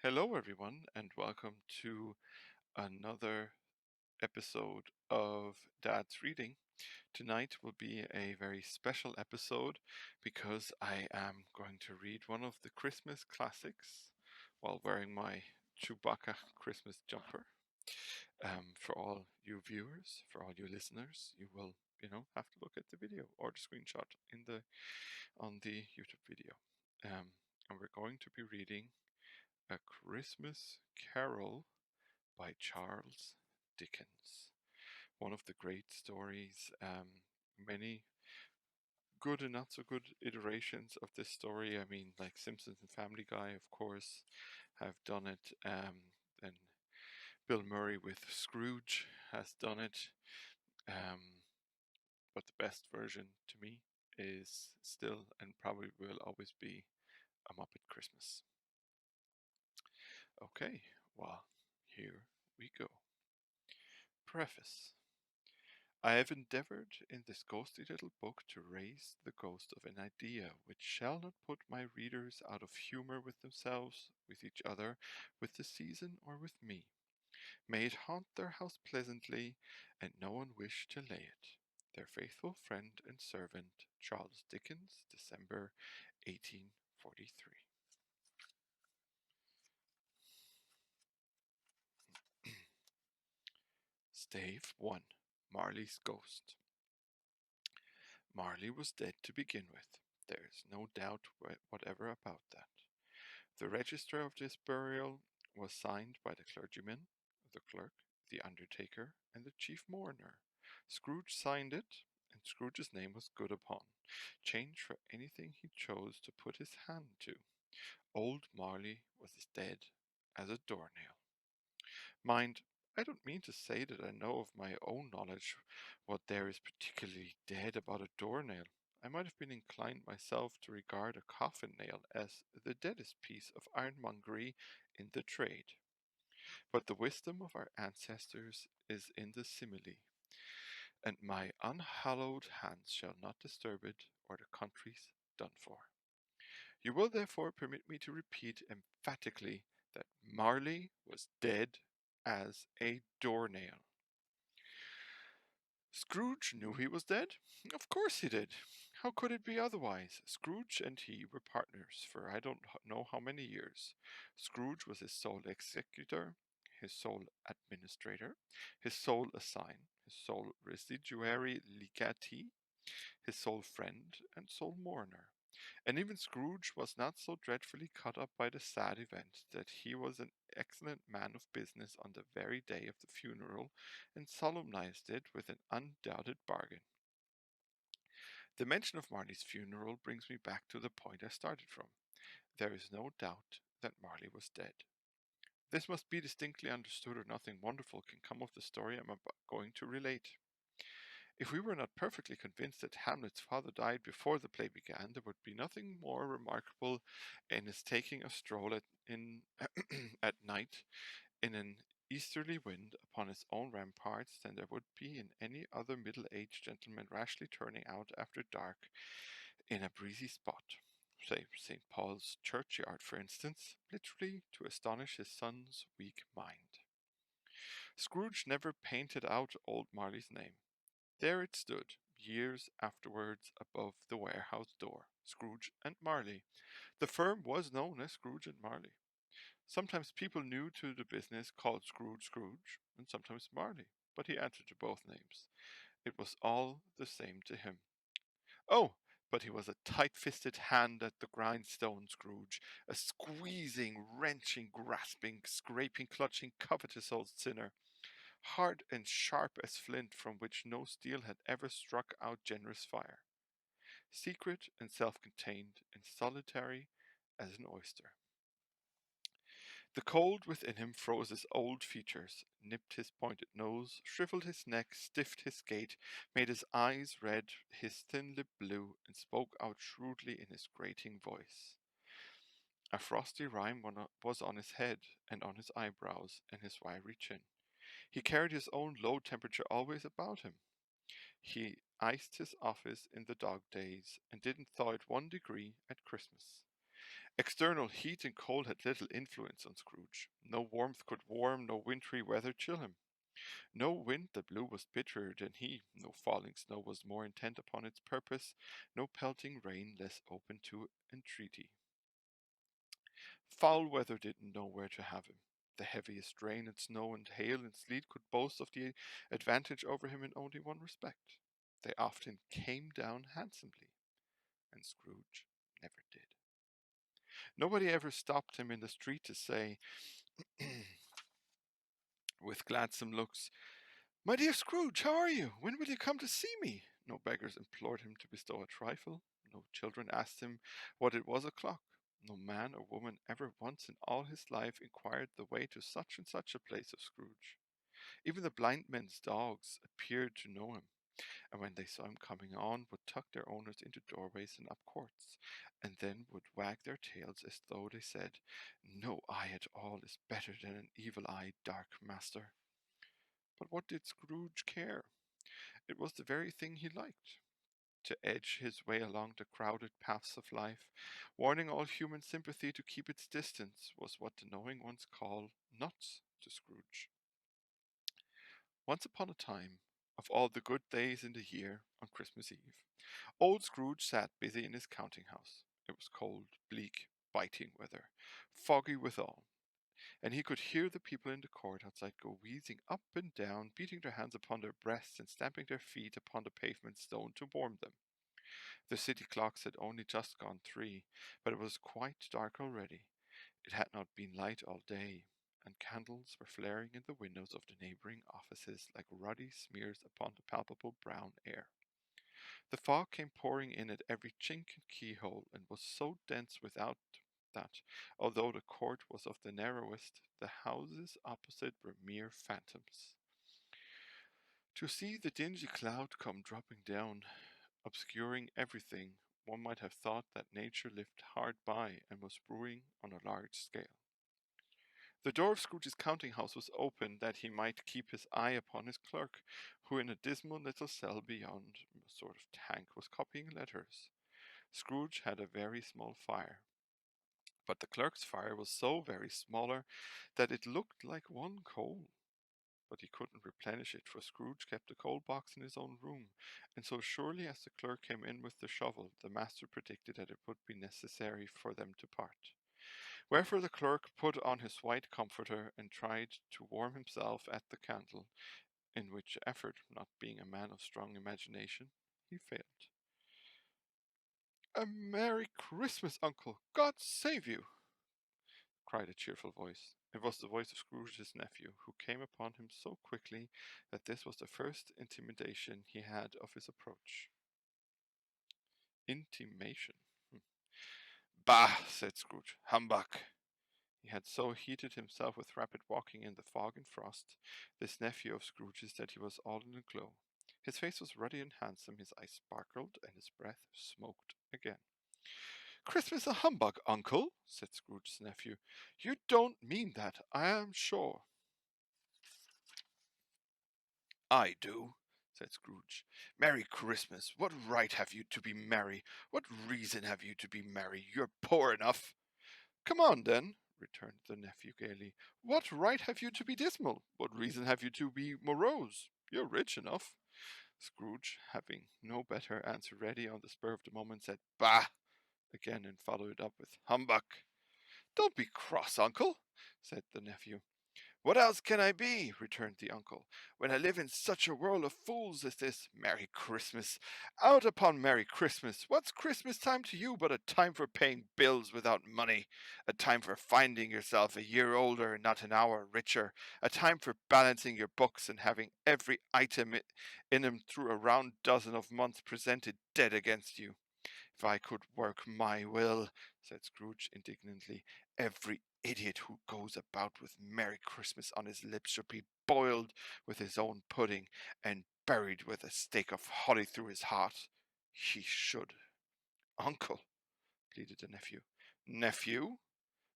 Hello, everyone, and welcome to another episode of Dad's Reading. Tonight will be a very special episode because I am going to read one of the Christmas classics while wearing my Chewbacca Christmas jumper. For all you viewers, for all you listeners, you will, have to look at the video or the screenshot on the YouTube video. And we're going to be reading A Christmas Carol by Charles Dickens. One of the great stories, many good and not so good iterations of this story. I mean, like Simpsons and Family Guy, of course, have done it. And Bill Murray with Scrooge has done it. Um, but the best version to me is still and probably will always be A Muppet Christmas. Okay, well, here we go. Preface. I have endeavored in this ghostly little book to raise the ghost of an idea which shall not put my readers out of humour with themselves, with each other, with the season, or with me. May it haunt their house pleasantly, and no one wish to lay it. Their faithful friend and servant, Charles Dickens, December 1843. Stave 1. Marley's Ghost. Marley was dead to begin with. There is no doubt whatever about that. The register of this burial was signed by the clergyman, the clerk, the undertaker, and the chief mourner. Scrooge signed it, and Scrooge's name was good upon, changed for anything he chose to put his hand to. Old Marley was as dead as a doornail. Mind, I don't mean to say that I know of my own knowledge what there is particularly dead about a doornail. I might have been inclined myself to regard a coffin nail as the deadest piece of ironmongery in the trade. But the wisdom of our ancestors is in the simile, and my unhallowed hands shall not disturb it, or the country's done for. You will therefore permit me to repeat emphatically that Marley was dead as a doornail. Scrooge knew he was dead? Of course he did. How could it be otherwise? Scrooge and he were partners for I don't know how many years. Scrooge was his sole executor, his sole administrator, his sole assign, his sole residuary legatee, his sole friend and sole mourner. And even Scrooge was not so dreadfully cut up by the sad event that he was an excellent man of business on the very day of the funeral, and solemnized it with an undoubted bargain. The mention of Marley's funeral brings me back to the point I started from. There is no doubt that Marley was dead. This must be distinctly understood, or nothing wonderful can come of the story I am going to relate. If we were not perfectly convinced that Hamlet's father died before the play began, there would be nothing more remarkable in his taking a stroll at night in an easterly wind upon his own ramparts than there would be in any other middle-aged gentleman rashly turning out after dark in a breezy spot, say St. Paul's churchyard, for instance, literally to astonish his son's weak mind. Scrooge never painted out old Marley's name. There it stood, years afterwards, above the warehouse door. Scrooge and Marley. The firm was known as Scrooge and Marley. Sometimes people new to the business called Scrooge Scrooge, and sometimes Marley, but he answered to both names. It was all the same to him. Oh, but he was a tight-fisted hand at the grindstone, Scrooge, a squeezing, wrenching, grasping, scraping, clutching, covetous old sinner, hard and sharp as flint, from which no steel had ever struck out generous fire, secret and self-contained and solitary as an oyster. The cold within him froze his old features, nipped his pointed nose, shriveled his neck, stiffed his gait, made his eyes red, his thin lip blue, and spoke out shrewdly in his grating voice. A frosty rime was on his head, and on his eyebrows, and his wiry chin. He carried his own low temperature always about him. He iced his office in the dog days, and didn't thaw it 1 degree at Christmas. External heat and cold had little influence on Scrooge. No warmth could warm, no wintry weather chill him. No wind that blew was bitterer than he, no falling snow was more intent upon its purpose, no pelting rain less open to entreaty. Foul weather didn't know where to have him. The heaviest rain and snow and hail and sleet could boast of the advantage over him in only one respect. They often came down handsomely, and Scrooge never did. Nobody ever stopped him in the street to say, with gladsome looks, "My dear Scrooge, how are you? When will you come to see me?" No beggars implored him to bestow a trifle. No children asked him what it was o'clock. No man or woman ever once in all his life inquired the way to such and such a place of Scrooge. Even the blind men's dogs appeared to know him, and when they saw him coming on, would tuck their owners into doorways and up courts, and then would wag their tails as though they said, "No eye at all is better than an evil-eyed dark master." But what did Scrooge care? It was the very thing he liked. To edge his way along the crowded paths of life, warning all human sympathy to keep its distance, was what the knowing ones call nuts to Scrooge. Once upon a time, of all the good days in the year, on Christmas Eve, old Scrooge sat busy in his counting house. It was cold, bleak, biting weather, foggy withal, and he could hear the people in the court outside go wheezing up and down, beating their hands upon their breasts and stamping their feet upon the pavement stone to warm them. The city clocks had only just gone 3, but it was quite dark already. It had not been light all day, and candles were flaring in the windows of the neighboring offices like ruddy smears upon the palpable brown air. The fog came pouring in at every chink and keyhole, and was so dense without that, although the court was of the narrowest, the houses opposite were mere phantoms. To see the dingy cloud come dropping down, obscuring everything, one might have thought that nature lived hard by and was brewing on a large scale. The door of Scrooge's counting house was open that he might keep his eye upon his clerk, who in a dismal little cell beyond a sort of tank was copying letters. Scrooge had a very small fire, but the clerk's fire was so very smaller that it looked like one coal. But he couldn't replenish it, for Scrooge kept the coal box in his own room, and so surely as the clerk came in with the shovel, the master predicted that it would be necessary for them to part. Wherefore the clerk put on his white comforter and tried to warm himself at the candle, in which effort, not being a man of strong imagination, he failed. "A Merry Christmas, uncle! God save you!" cried a cheerful voice. It was the voice of Scrooge's nephew, who came upon him so quickly that this was the first intimation he had of his approach. Intimation. "Bah!" said Scrooge. "Humbug!" He had so heated himself with rapid walking in the fog and frost, this nephew of Scrooge's, that he was all in a glow. His face was ruddy and handsome, his eyes sparkled, and his breath smoked again. "Christmas a humbug, uncle?" said Scrooge's nephew. "You don't mean that, I am sure." "I do," said Scrooge. "Merry Christmas! What right have you to be merry? What reason have you to be merry? You're poor enough." "Come on, then," returned the nephew gaily. "What right have you to be dismal? What reason have you to be morose? You're rich enough." Scrooge, having no better answer ready on the spur of the moment, said "Bah!" again, and followed it up with "Humbug!" "Don't be cross, uncle," said the nephew. "What else can I be," returned the uncle, "when I live in such a world of fools as this? Merry Christmas! Out upon Merry Christmas! What's Christmas time to you but a time for paying bills without money, a time for finding yourself a year older and not an hour richer, a time for balancing your books and having every item in 'em through a round dozen of months presented dead against you? If I could work my will," said Scrooge indignantly, "every idiot who goes about with Merry Christmas on his lips should be boiled with his own pudding, and buried with a stake of holly through his heart. He should." "Uncle," pleaded the nephew. "Nephew,"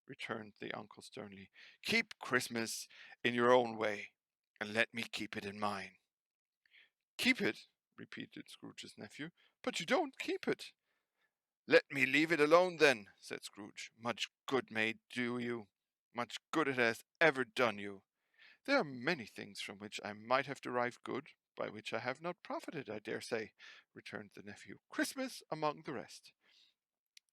returned the uncle sternly, "keep Christmas in your own way, and let me keep it in mine." "Keep it?" repeated Scrooge's nephew. "But you don't keep it." Let me leave it alone then, said Scrooge. Much good may it do you. Much good it has ever done you. There are many things from which I might have derived good, by which I have not profited, I dare say, returned the nephew. Christmas among the rest.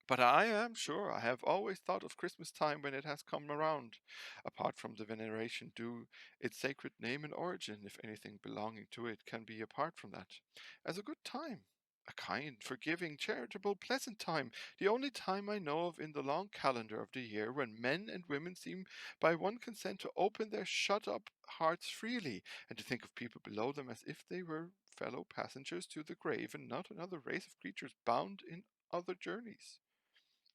But I am sure I have always thought of Christmas time when it has come around, apart from the veneration due its sacred name and origin, if anything belonging to it can be apart from that, as a good time. A kind, forgiving, charitable, pleasant time, the only time I know of in the long calendar of the year when men and women seem by one consent to open their shut up hearts freely, and to think of people below them as if they were fellow passengers to the grave, and not another race of creatures bound in other journeys.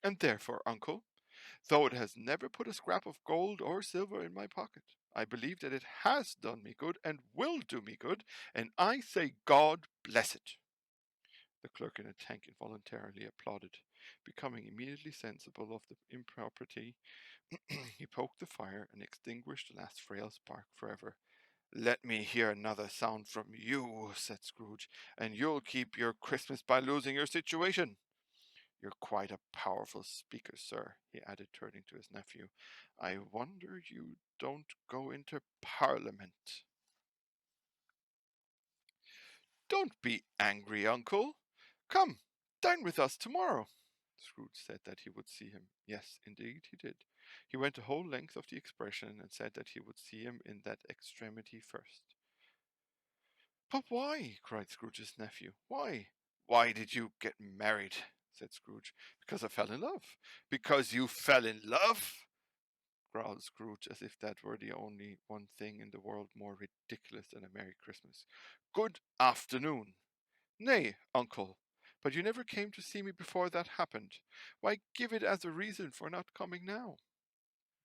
And therefore, uncle, though it has never put a scrap of gold or silver in my pocket, I believe that it has done me good and will do me good, and I say God bless it. The clerk in a tank involuntarily applauded. Becoming immediately sensible of the impropriety, he poked the fire and extinguished the last frail spark forever. Let me hear another sound from you, said Scrooge, and you'll keep your Christmas by losing your situation. You're quite a powerful speaker, sir, he added, turning to his nephew. I wonder you don't go into Parliament. Don't be angry, uncle. Come, dine with us tomorrow. Scrooge said that he would see him. Yes, indeed, he did. He went the whole length of the expression, and said that he would see him in that extremity first. But why? Cried Scrooge's nephew. Why? Why did you get married? Said Scrooge. Because I fell in love. Because you fell in love? Growled Scrooge, as if that were the only one thing in the world more ridiculous than a Merry Christmas. Good afternoon. Nay, uncle, but you never came to see me before that happened. Why give it as a reason for not coming now?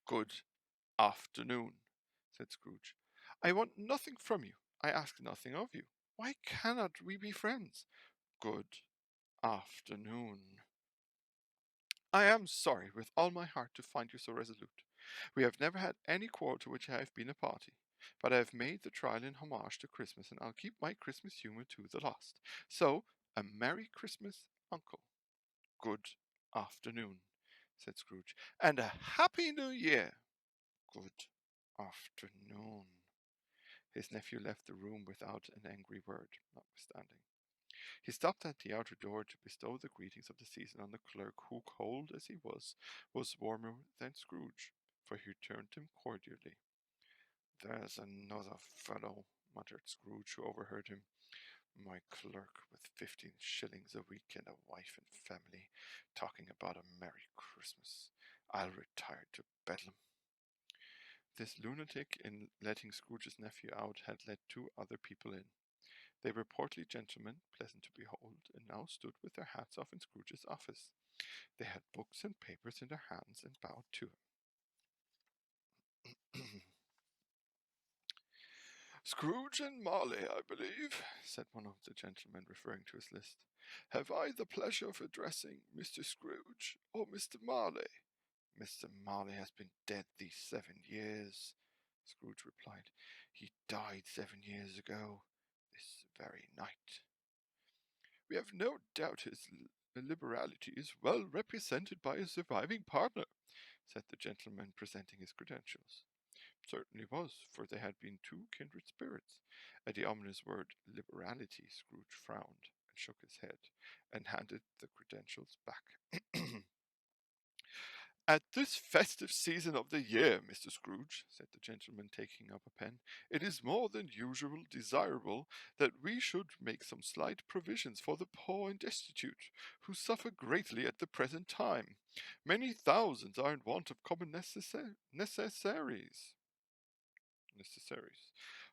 Good afternoon, said Scrooge. I want nothing from you. I ask nothing of you. Why cannot we be friends? Good afternoon. I am sorry with all my heart to find you so resolute. We have never had any quarrel to which I have been a party, but I have made the trial in homage to Christmas, and I'll keep my Christmas humour to the last. So, a Merry Christmas, uncle. Good afternoon, said Scrooge, and a Happy New Year. Good afternoon. His nephew left the room without an angry word, notwithstanding. He stopped at the outer door to bestow the greetings of the season on the clerk, who, cold as he was warmer than Scrooge, for he returned him cordially. There's another fellow, muttered Scrooge, who overheard him. My clerk, with 15 shillings a week and a wife and family, talking about a Merry Christmas. I'll retire to Bedlam. This lunatic, in letting Scrooge's nephew out, had let two other people in. They were portly gentlemen, pleasant to behold, and now stood with their hats off in Scrooge's office. They had books and papers in their hands and bowed to him. Scrooge and Marley, I believe, said one of the gentlemen, referring to his list. Have I the pleasure of addressing Mr. Scrooge or Mr. Marley? Mr. Marley has been dead these 7 years, Scrooge replied. He died 7 years ago, this very night. We have no doubt his liberality is well represented by his surviving partner, said the gentleman, presenting his credentials. Certainly was, for they had been two kindred spirits. At the ominous word liberality, Scrooge frowned and shook his head, and handed the credentials back. At this festive season of the year, Mr. Scrooge, said the gentleman, taking up a pen, it is more than usual desirable that we should make some slight provisions for the poor and destitute, who suffer greatly at the present time. Many thousands are in want of common necessaries.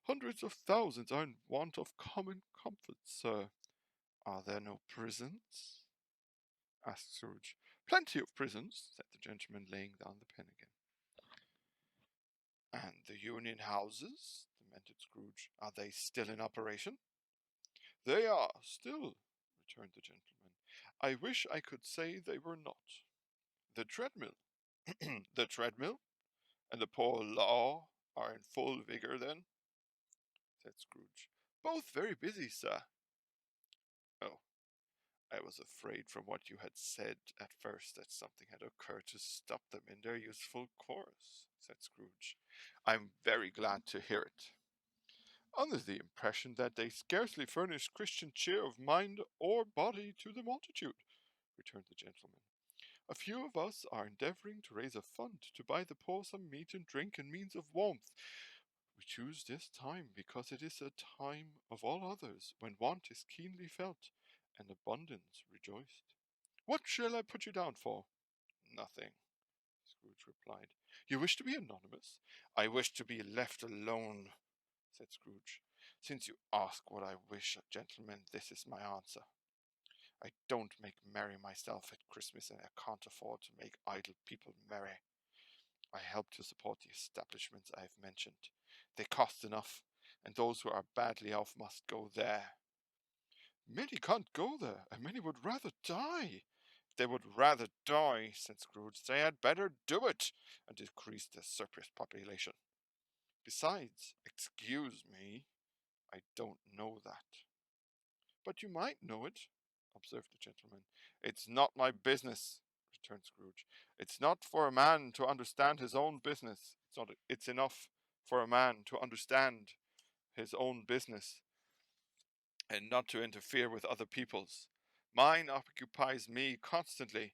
Hundreds of thousands are in want of common comforts, sir. Are there no prisons? Asked Scrooge. Plenty of prisons, said the gentleman, laying down the pen again. And the union houses? Demanded Scrooge. Are they still in operation? They are, still, returned the gentleman. I wish I could say they were not. The treadmill. The treadmill? And the poor law are in full vigour, then? Said Scrooge. Both very busy, sir. Oh, I was afraid from what you had said at first that something had occurred to stop them in their useful course, said Scrooge. I'm very glad to hear it. Under the impression that they scarcely furnish Christian cheer of mind or body to the multitude, returned the gentleman. A few of us are endeavouring to raise a fund to buy the poor some meat and drink and means of warmth. We choose this time because it is a time of all others when want is keenly felt and abundance rejoiced. What shall I put you down for? Nothing, Scrooge replied. You wish to be anonymous? I wish to be left alone, said Scrooge. Since you ask what I wish, gentlemen, this is my answer. I don't make merry myself at Christmas, and I can't afford to make idle people merry. I help to support the establishments I have mentioned. They cost enough, and those who are badly off must go there. Many can't go there, and many would rather die. If they would rather die, said Scrooge, they had better do it, and decrease the surplus population. Besides, excuse me, I don't know that. But you might know it, observed the gentleman. It's not my business, returned Scrooge. It's not for a man to understand his own business. It's enough for a man to understand his own business and not to interfere with other people's. Mine occupies me constantly.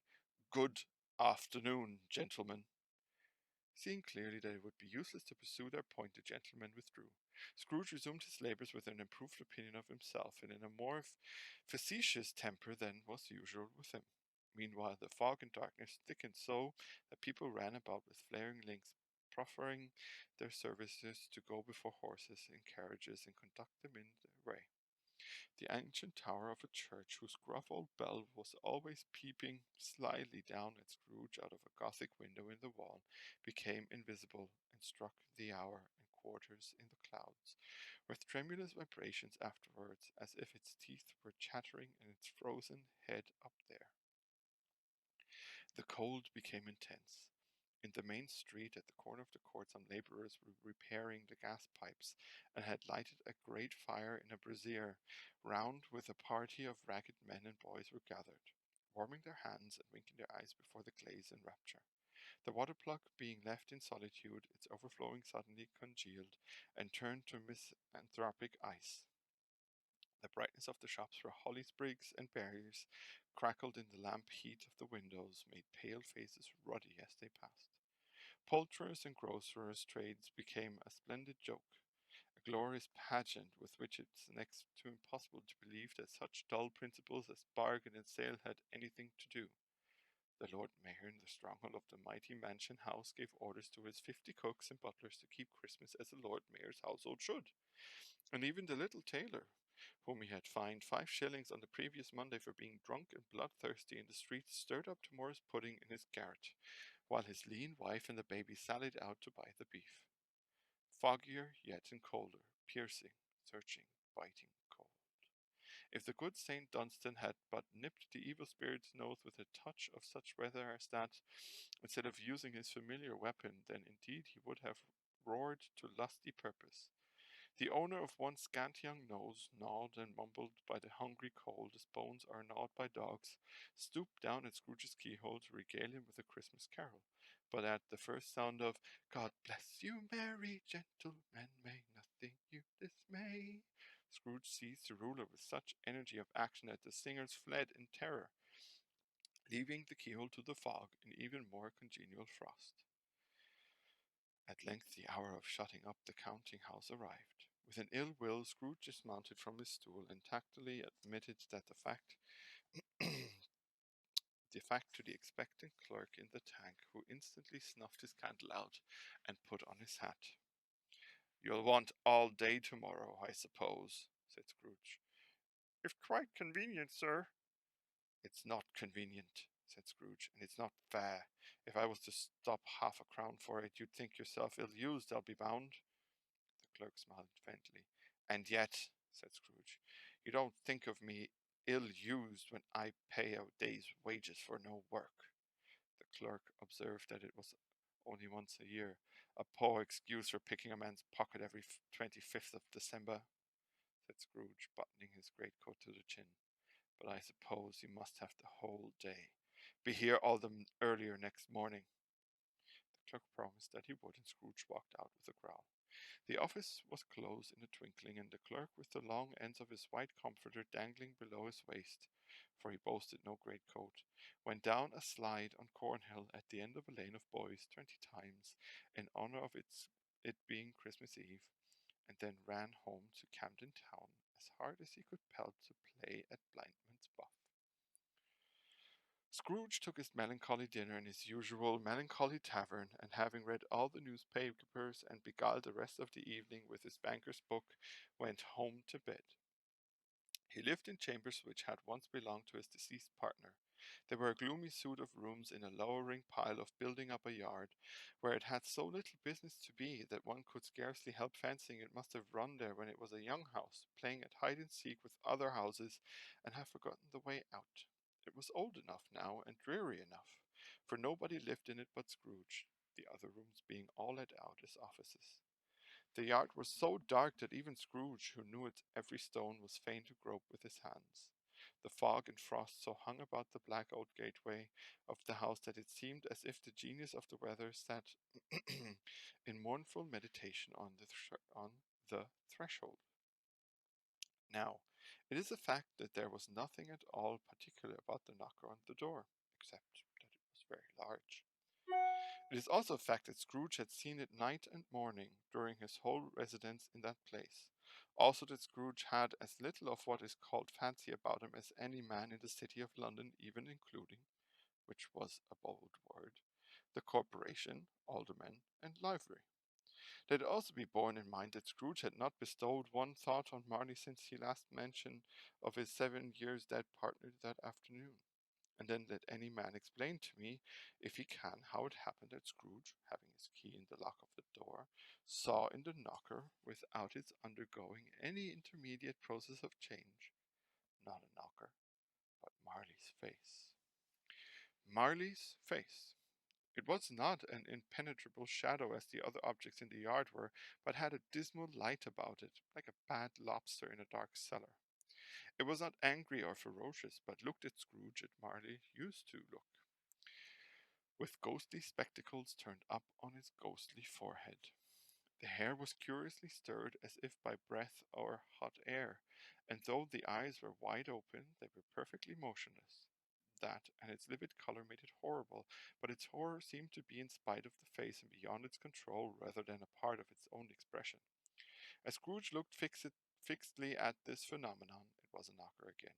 Good afternoon, gentlemen. Seeing clearly that it would be useless to pursue their point, the gentleman withdrew. Scrooge resumed his labours with an improved opinion of himself, and in a more facetious temper than was usual with him. Meanwhile, the fog and darkness thickened so that people ran about with flaring lamps, proffering their services to go before horses and carriages and conduct them in their way. The ancient tower of a church, whose gruff old bell was always peeping slyly down at Scrooge out of a Gothic window in the wall, became invisible and struck the hour and quarters in the clouds, with tremulous vibrations afterwards, as if its teeth were chattering and its frozen head up there. The cold became intense. In the main street at the corner of the court some labourers were repairing the gas pipes, and had lighted a great fire in a brazier, round which a party of ragged men and boys were gathered, warming their hands and winking their eyes before the blaze in rapture. The water plug being left in solitude, its overflowing suddenly congealed, and turned to misanthropic ice. The brightness of the shops where holly sprigs and berries crackled in the lamp heat of the windows made pale faces ruddy as they passed. Poulterers' and grocers' trades became a splendid joke, a glorious pageant with which it's next to impossible to believe that such dull principles as bargain and sale had anything to do. The Lord Mayor in the stronghold of the mighty mansion house gave orders to his 50 cooks and butlers to keep Christmas as a Lord Mayor's household should, and even the little tailor, whom he had fined 5 shillings on the previous Monday for being drunk and bloodthirsty in the street, stirred up tomorrow's pudding in his garret, while his lean wife and the baby sallied out to buy the beef. Foggier yet and colder, piercing, searching, biting cold. If the good Saint Dunstan had but nipped the evil spirit's nose with a touch of such weather as that, instead of using his familiar weapon, then indeed he would have roared to lusty purpose. The owner of one scant young nose, gnawed and mumbled by the hungry cold as bones are gnawed by dogs, stooped down at Scrooge's keyhole to regale him with a Christmas carol. But at the first sound of "God bless you, merry gentlemen, may nothing you dismay," Scrooge seized the ruler with such energy of action that the singers fled in terror, leaving the keyhole to the fog in even more congenial frost. At length the hour of shutting up the counting-house arrived. With an ill will, Scrooge dismounted from his stool and tactfully admitted that the fact to the expectant clerk in the tank, who instantly snuffed his candle out and put on his hat. "You'll want all day tomorrow, I suppose," said Scrooge. "If quite convenient, sir." "It's not convenient," said Scrooge, "and it's not fair. If I was to stop half a crown for it, you'd think yourself ill-used, I'll be bound." The clerk smiled faintly. "And yet," said Scrooge, "you don't think of me ill-used when I pay a day's wages for no work." The clerk observed that it was only once a year, a poor excuse for picking a man's pocket every 25th of December, said Scrooge, buttoning his greatcoat to the chin. But I suppose you must have the whole day. Be here all the earlier next morning. The clerk promised that he would, and Scrooge walked out with a growl. The office was closed in a twinkling, and the clerk, with the long ends of his white comforter dangling below his waist, for he boasted no greatcoat, went down a slide on Cornhill at the end of a lane of boys 20 times, in honour of it being Christmas Eve, and then ran home to Camden Town as hard as he could pelt to play at blindman's buff. Scrooge took his melancholy dinner in his usual melancholy tavern, and having read all the newspapers and beguiled the rest of the evening with his banker's book, went home to bed. He lived in chambers which had once belonged to his deceased partner. They were a gloomy suit of rooms in a lowering pile of building up a yard, where it had so little business to be that one could scarcely help fancying it must have run there when it was a young house, playing at hide and seek with other houses, and have forgotten the way out. It was old enough now, and dreary enough, for nobody lived in it but Scrooge, the other rooms being all let out as offices. The yard was so dark that even Scrooge, who knew its every stone, was fain to grope with his hands. The fog and frost so hung about the black old gateway of the house that it seemed as if the genius of the weather sat in mournful meditation on the threshold. Now, it is a fact that there was nothing at all particular about the knocker on the door, except that it was very large. It is also a fact that Scrooge had seen it night and morning during his whole residence in that place. Also that Scrooge had as little of what is called fancy about him as any man in the city of London, even including, which was a bold word, the corporation, aldermen, and livery. Let it also be borne in mind that Scrooge had not bestowed one thought on Marley since he last mentioned of his 7 years dead partner that afternoon. And then let any man explain to me, if he can, how it happened that Scrooge, having his key in the lock of the door, saw in the knocker, without its undergoing any intermediate process of change, not a knocker, but Marley's face. Marley's face. It was not an impenetrable shadow as the other objects in the yard were, but had a dismal light about it, like a bad lobster in a dark cellar. It was not angry or ferocious, but looked at Scrooge as Marley used to look, with ghostly spectacles turned up on his ghostly forehead. The hair was curiously stirred as if by breath or hot air, and though the eyes were wide open, they were perfectly motionless. That and its livid color made it horrible, but its horror seemed to be in spite of the face and beyond its control rather than a part of its own expression. As Scrooge looked fixedly at this phenomenon, it was a knocker again.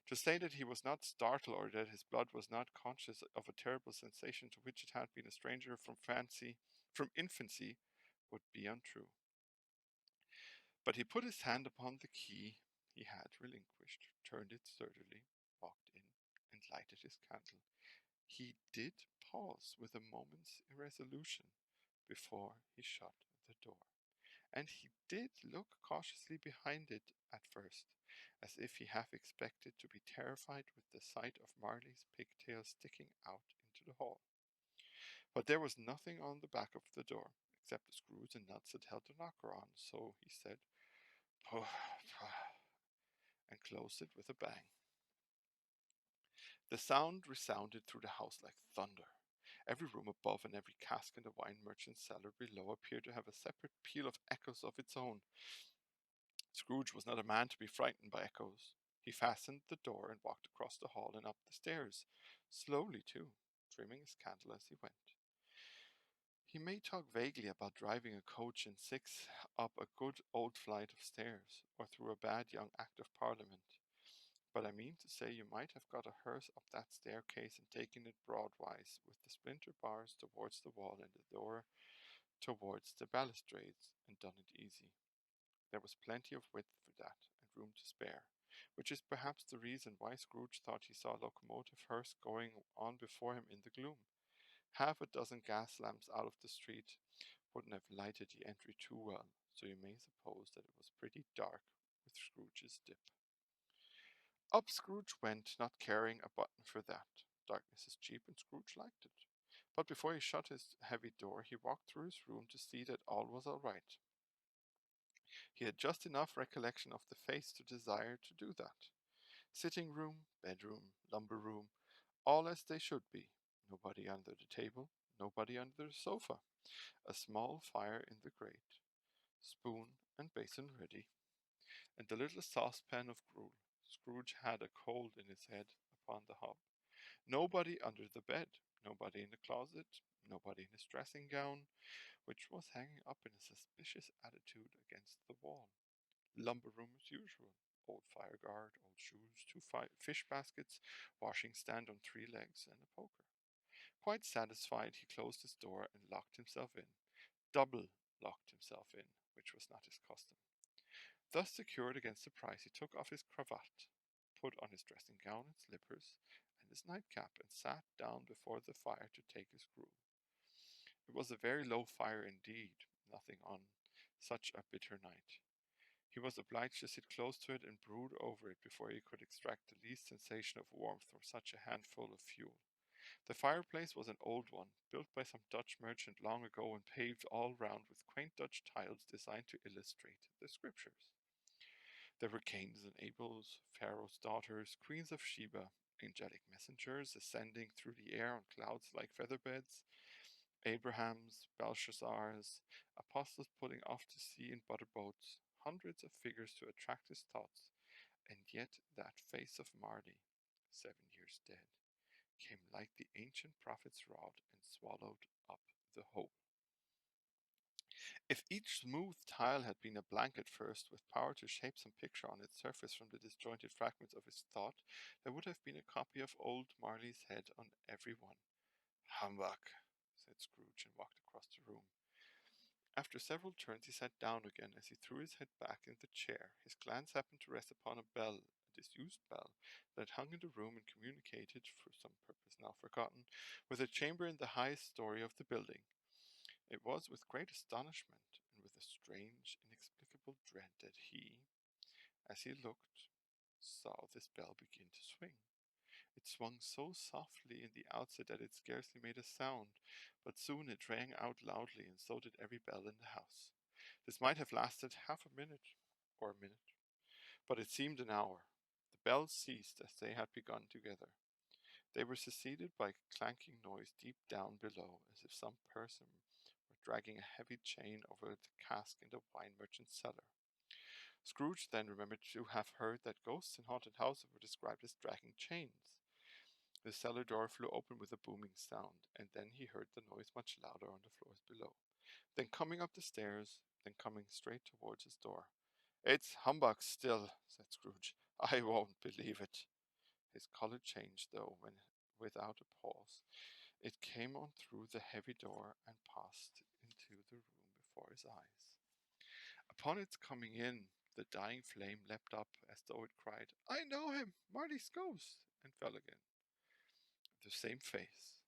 To say that he was not startled or that his blood was not conscious of a terrible sensation to which it had been a stranger from infancy, would be untrue. But he put his hand upon the key he had relinquished, turned it sturdily, walked in, and lighted his candle. He did pause with a moment's irresolution before he shut the door, and he did look cautiously behind it at first, as if he half expected to be terrified with the sight of Marley's pigtails sticking out into the hall. But there was nothing on the back of the door, except the screws and nuts that held the knocker on, so he said, "Poh, poh," and closed it with a bang. The sound resounded through the house like thunder. Every room above and every cask in the wine merchant's cellar below appeared to have a separate peal of echoes of its own. Scrooge was not a man to be frightened by echoes. He fastened the door and walked across the hall and up the stairs, slowly too, trimming his candle as he went. He may talk vaguely about driving a coach and six up a good old flight of stairs, or through a bad young Act of Parliament. But I mean to say you might have got a hearse up that staircase and taken it broadwise, with the splinter bars towards the wall and the door towards the balustrades, and done it easy. There was plenty of width for that, and room to spare, which is perhaps the reason why Scrooge thought he saw a locomotive hearse going on before him in the gloom. Half a dozen gas lamps out of the street wouldn't have lighted the entry too well, so you may suppose that it was pretty dark with Scrooge's dip. Up Scrooge went, not caring a button for that. Darkness is cheap, and Scrooge liked it. But before he shut his heavy door, he walked through his room to see that all was all right. He had just enough recollection of the face to desire to do that. Sitting room, bedroom, lumber room, all as they should be. Nobody under the table, nobody under the sofa. A small fire in the grate, spoon and basin ready, and the little saucepan of gruel. Scrooge had a cold in his head upon the hob. Nobody under the bed, nobody in the closet, nobody in his dressing gown, which was hanging up in a suspicious attitude against the wall. Lumber room as usual. Old fire guard, old shoes, two fish baskets, washing stand on three legs, and a poker. Quite satisfied, he closed his door and locked himself in. Double locked himself in, which was not his custom. Thus secured against surprise, he took off his cravat, put on his dressing gown and slippers, and his nightcap, and sat down before the fire to take his gruel. It was a very low fire indeed, nothing on such a bitter night. He was obliged to sit close to it and brood over it before he could extract the least sensation of warmth from such a handful of fuel. The fireplace was an old one, built by some Dutch merchant long ago and paved all round with quaint Dutch tiles designed to illustrate the scriptures. There were Cains and Abels, Pharaoh's daughters, queens of Sheba, angelic messengers ascending through the air on clouds like featherbeds, Abrahams, Belshazzars, apostles putting off to sea in butter boats, hundreds of figures to attract his thoughts, and yet that face of Marley, 7 years dead, came like the ancient prophet's rod and swallowed up the whole. If each smooth tile had been a blank at first, with power to shape some picture on its surface from the disjointed fragments of his thought, there would have been a copy of old Marley's head on every one. Humbug, said Scrooge, and walked across the room. After several turns he sat down again. As he threw his head back in the chair, his glance happened to rest upon a bell, a disused bell, that hung in the room and communicated, for some purpose now forgotten, with a chamber in the highest story of the building. It was with great astonishment, and with a strange, inexplicable dread, that he, as he looked, saw this bell begin to swing. It swung so softly in the outset that it scarcely made a sound, but soon it rang out loudly, and so did every bell in the house. This might have lasted half a minute, or a minute, but it seemed an hour. The bells ceased as they had begun together. They were succeeded by a clanking noise deep down below, as if some person were dragging a heavy chain over the cask in the wine merchant's cellar. Scrooge then remembered to have heard that ghosts in haunted houses were described as dragging chains. The cellar door flew open with a booming sound, and then he heard the noise much louder on the floors below. Then coming up the stairs, then coming straight towards his door. "It's humbug still," said Scrooge. "I won't believe it." His colour changed, though, when, without a pause, it came on through the heavy door and passed into the room before his eyes. Upon its coming in, the dying flame leapt up as though it cried, "I know him, Marley's ghost," and fell again. The same face,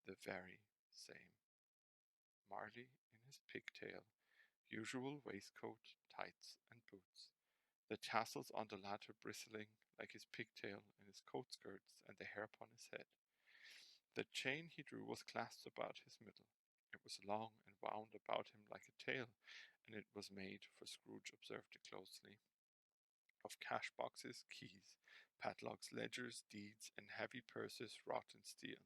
the very same. Marley in his pigtail, usual waistcoat, tights, and boots, the tassels on the latter bristling like his pigtail and his coat skirts and the hair upon his head. The chain he drew was clasped about his middle. It was long and wound about him like a tail, and it was made, for Scrooge observed it closely, of cash boxes, keys, padlocks, ledgers, deeds, and heavy purses wrought in steel.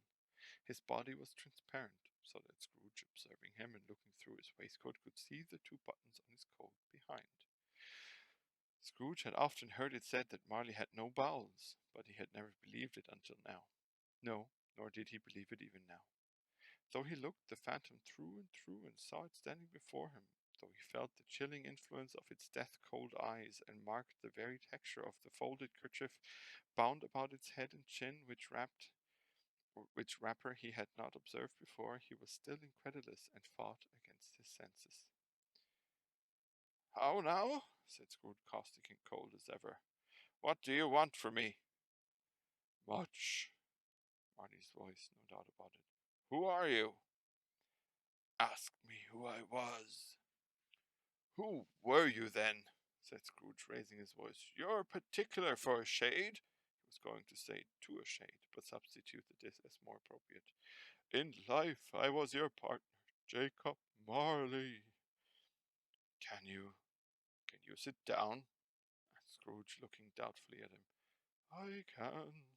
His body was transparent, so that Scrooge, observing him and looking through his waistcoat, could see the two buttons on his coat behind. Scrooge had often heard it said that Marley had no bowels, but he had never believed it until now. No, nor did he believe it even now. Though he looked the phantom through and through and saw it standing before him, though he felt the chilling influence of its death-cold eyes and marked the very texture of the folded kerchief bound about its head and chin, which wrapper he had not observed before, he was still incredulous and fought against his senses. "How now?" said Scrooge, caustic and cold as ever. "What do you want from me?" "Much." Marty's voice, no doubt about it. "Who are you?" "Asked me who I was." "Who were you, then?" said Scrooge, raising his voice. "You're particular for a shade." He was going to say to a shade, but substituted this as more appropriate. "In life I was your partner, Jacob Marley." Can you sit down?" asked Scrooge, looking doubtfully at him. I can.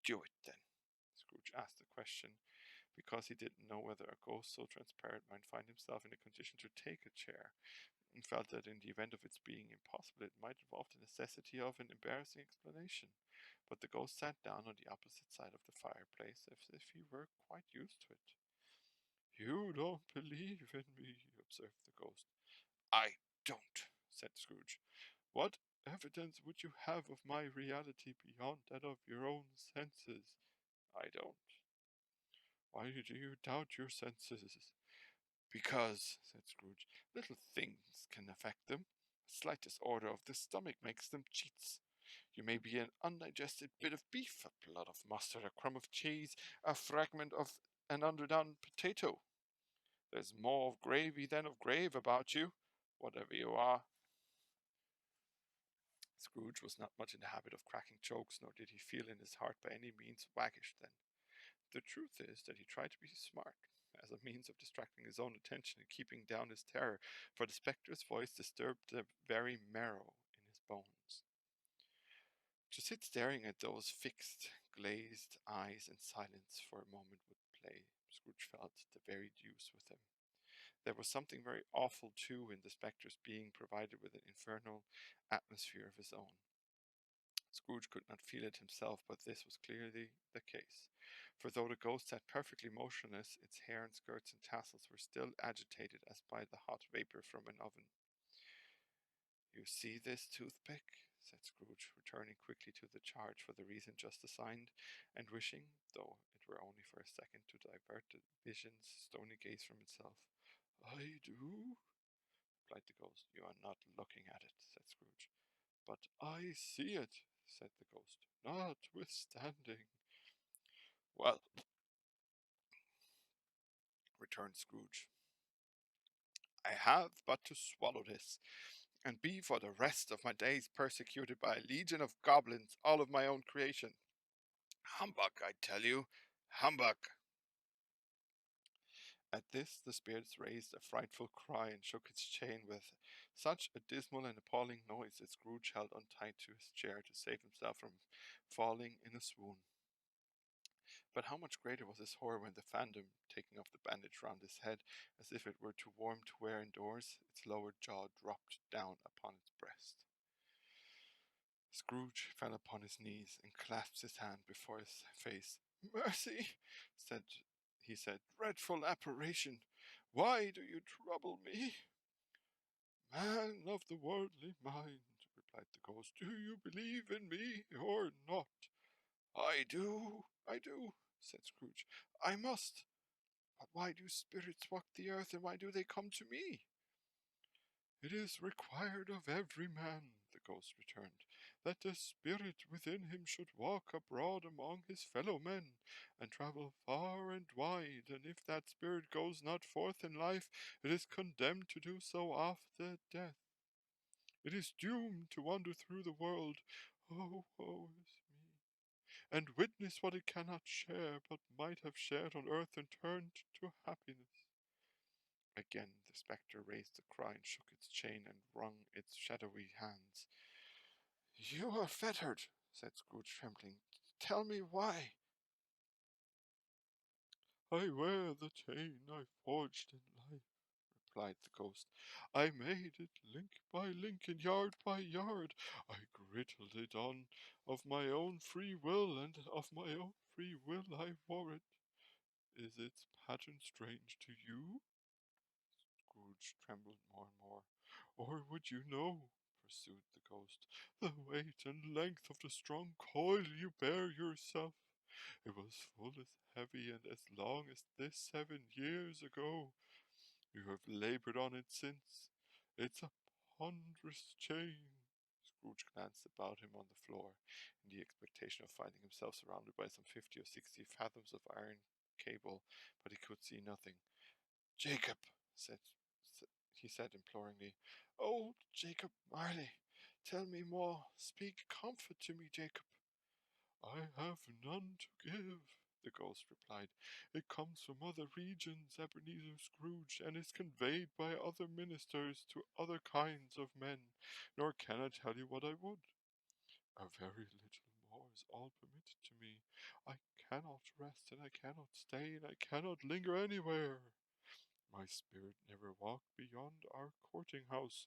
Do it then. Scrooge asked the question because he didn't know whether a ghost so transparent might find himself in a condition to take a chair, and felt that in the event of its being impossible, it might involve the necessity of an embarrassing explanation. But the ghost sat down on the opposite side of the fireplace as if he were quite used to it. You don't believe in me, observed the ghost. I don't, said Scrooge. What evidence would you have of my reality beyond that of your own senses? I don't. Why do you doubt your senses? Because, said Scrooge, little things can affect them. The slightest order of the stomach makes them cheats. You may be an undigested bit of beef, a blot of mustard, a crumb of cheese, a fragment of an underdone potato. There's more of gravy than of grave about you, whatever you are. Scrooge was not much in the habit of cracking jokes, nor did he feel in his heart by any means waggish then. The truth is that he tried to be smart, as a means of distracting his own attention and keeping down his terror, for the spectre's voice disturbed the very marrow in his bones. To sit staring at those fixed, glazed eyes in silence for a moment would play, Scrooge felt, the very deuce with him. There was something very awful, too, in the spectre's being provided with an infernal atmosphere of his own. Scrooge could not feel it himself, but this was clearly the case. For though the ghost sat perfectly motionless, its hair and skirts and tassels were still agitated as by the hot vapour from an oven. You see this toothpick? Said Scrooge, returning quickly to the charge for the reason just assigned, and wishing, though it were only for a second, to divert the vision's stony gaze from itself. I do, replied the ghost. You are not looking at it, said Scrooge. But I see it, said the ghost, notwithstanding. Well, returned Scrooge, I have but to swallow this, and be for the rest of my days persecuted by a legion of goblins, all of my own creation. Humbug, I tell you, humbug! At this the spirits raised a frightful cry and shook its chain with such a dismal and appalling noise that Scrooge held on tight to his chair to save himself from falling in a swoon. But how much greater was his horror when the phantom, taking off the bandage round his head, as if it were too warm to wear indoors, its lower jaw dropped down upon its breast. Scrooge fell upon his knees and clasped his hand before his face. Mercy, he said, dreadful apparition, why do you trouble me? Man of the worldly mind, replied the ghost, do you believe in me or not? I do, said Scrooge. I must. But why do spirits walk the earth, and why do they come to me? It is required of every man, the ghost returned, that the spirit within him should walk abroad among his fellow men, and travel far and wide, and if that spirit goes not forth in life, it is condemned to do so after death. It is doomed to wander through the world, oh, woe is me, and witness what it cannot share, but might have shared on earth and turned to happiness. Again the spectre raised a cry and shook its chain and wrung its shadowy hands. You are fettered, said Scrooge, trembling. Tell me why. I wear the chain I forged in life, replied the ghost. I made it link by link and yard by yard. I grittled it on of my own free will, and of my own free will I wore it. Is its pattern strange to you? Scrooge trembled more and more. Or would you know, pursued the ghost, the weight and length of the strong coil you bear yourself? It was full as heavy and as long as this 7 years ago. You have laboured on it since. It's a ponderous chain. Scrooge glanced about him on the floor, in the expectation of finding himself surrounded by some 50 or 60 fathoms of iron cable, but he could see nothing. Jacob, said he said imploringly. Oh, Jacob Marley, tell me more. Speak comfort to me, Jacob. I have none to give, the ghost replied. It comes from other regions, Ebenezer Scrooge, and is conveyed by other ministers to other kinds of men, nor can I tell you what I would. A very little more is all permitted to me. I cannot rest, and I cannot stay, and I cannot linger anywhere. My spirit never walked beyond our counting house,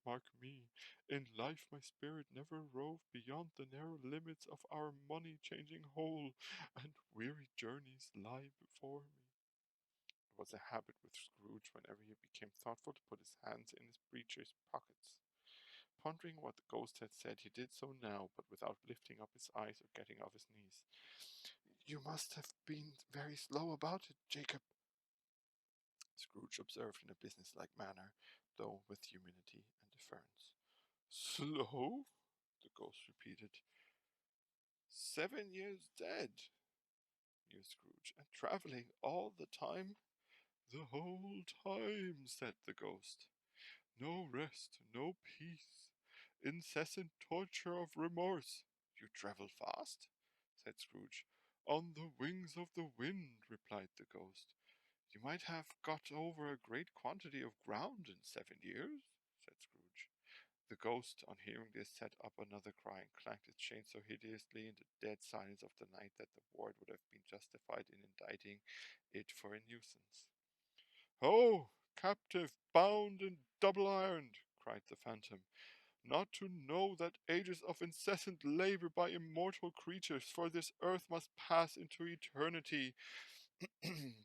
mark me. In life my spirit never roved beyond the narrow limits of our money-changing hole, and weary journeys lie before me. It was a habit with Scrooge whenever he became thoughtful to put his hands in his breeches pockets. Pondering what the ghost had said, he did so now, but without lifting up his eyes or getting off his knees. You must have been very slow about it, Jacob, Scrooge observed in a businesslike manner, though with humility and deference. Slow? The ghost repeated. 7 years dead, mused Scrooge, and travelling all the time? The whole time, said the ghost. No rest, no peace, incessant torture of remorse. You travel fast? Said Scrooge. On the wings of the wind, replied the ghost. You might have got over a great quantity of ground in 7 years, said Scrooge. The ghost, on hearing this, set up another cry and clanked its chain so hideously in the dead silence of the night that the ward would have been justified in indicting it for a nuisance. "Ho! Captive, bound and double-ironed!" cried the phantom. "Not to know that ages of incessant labour by immortal creatures for this earth must pass into eternity,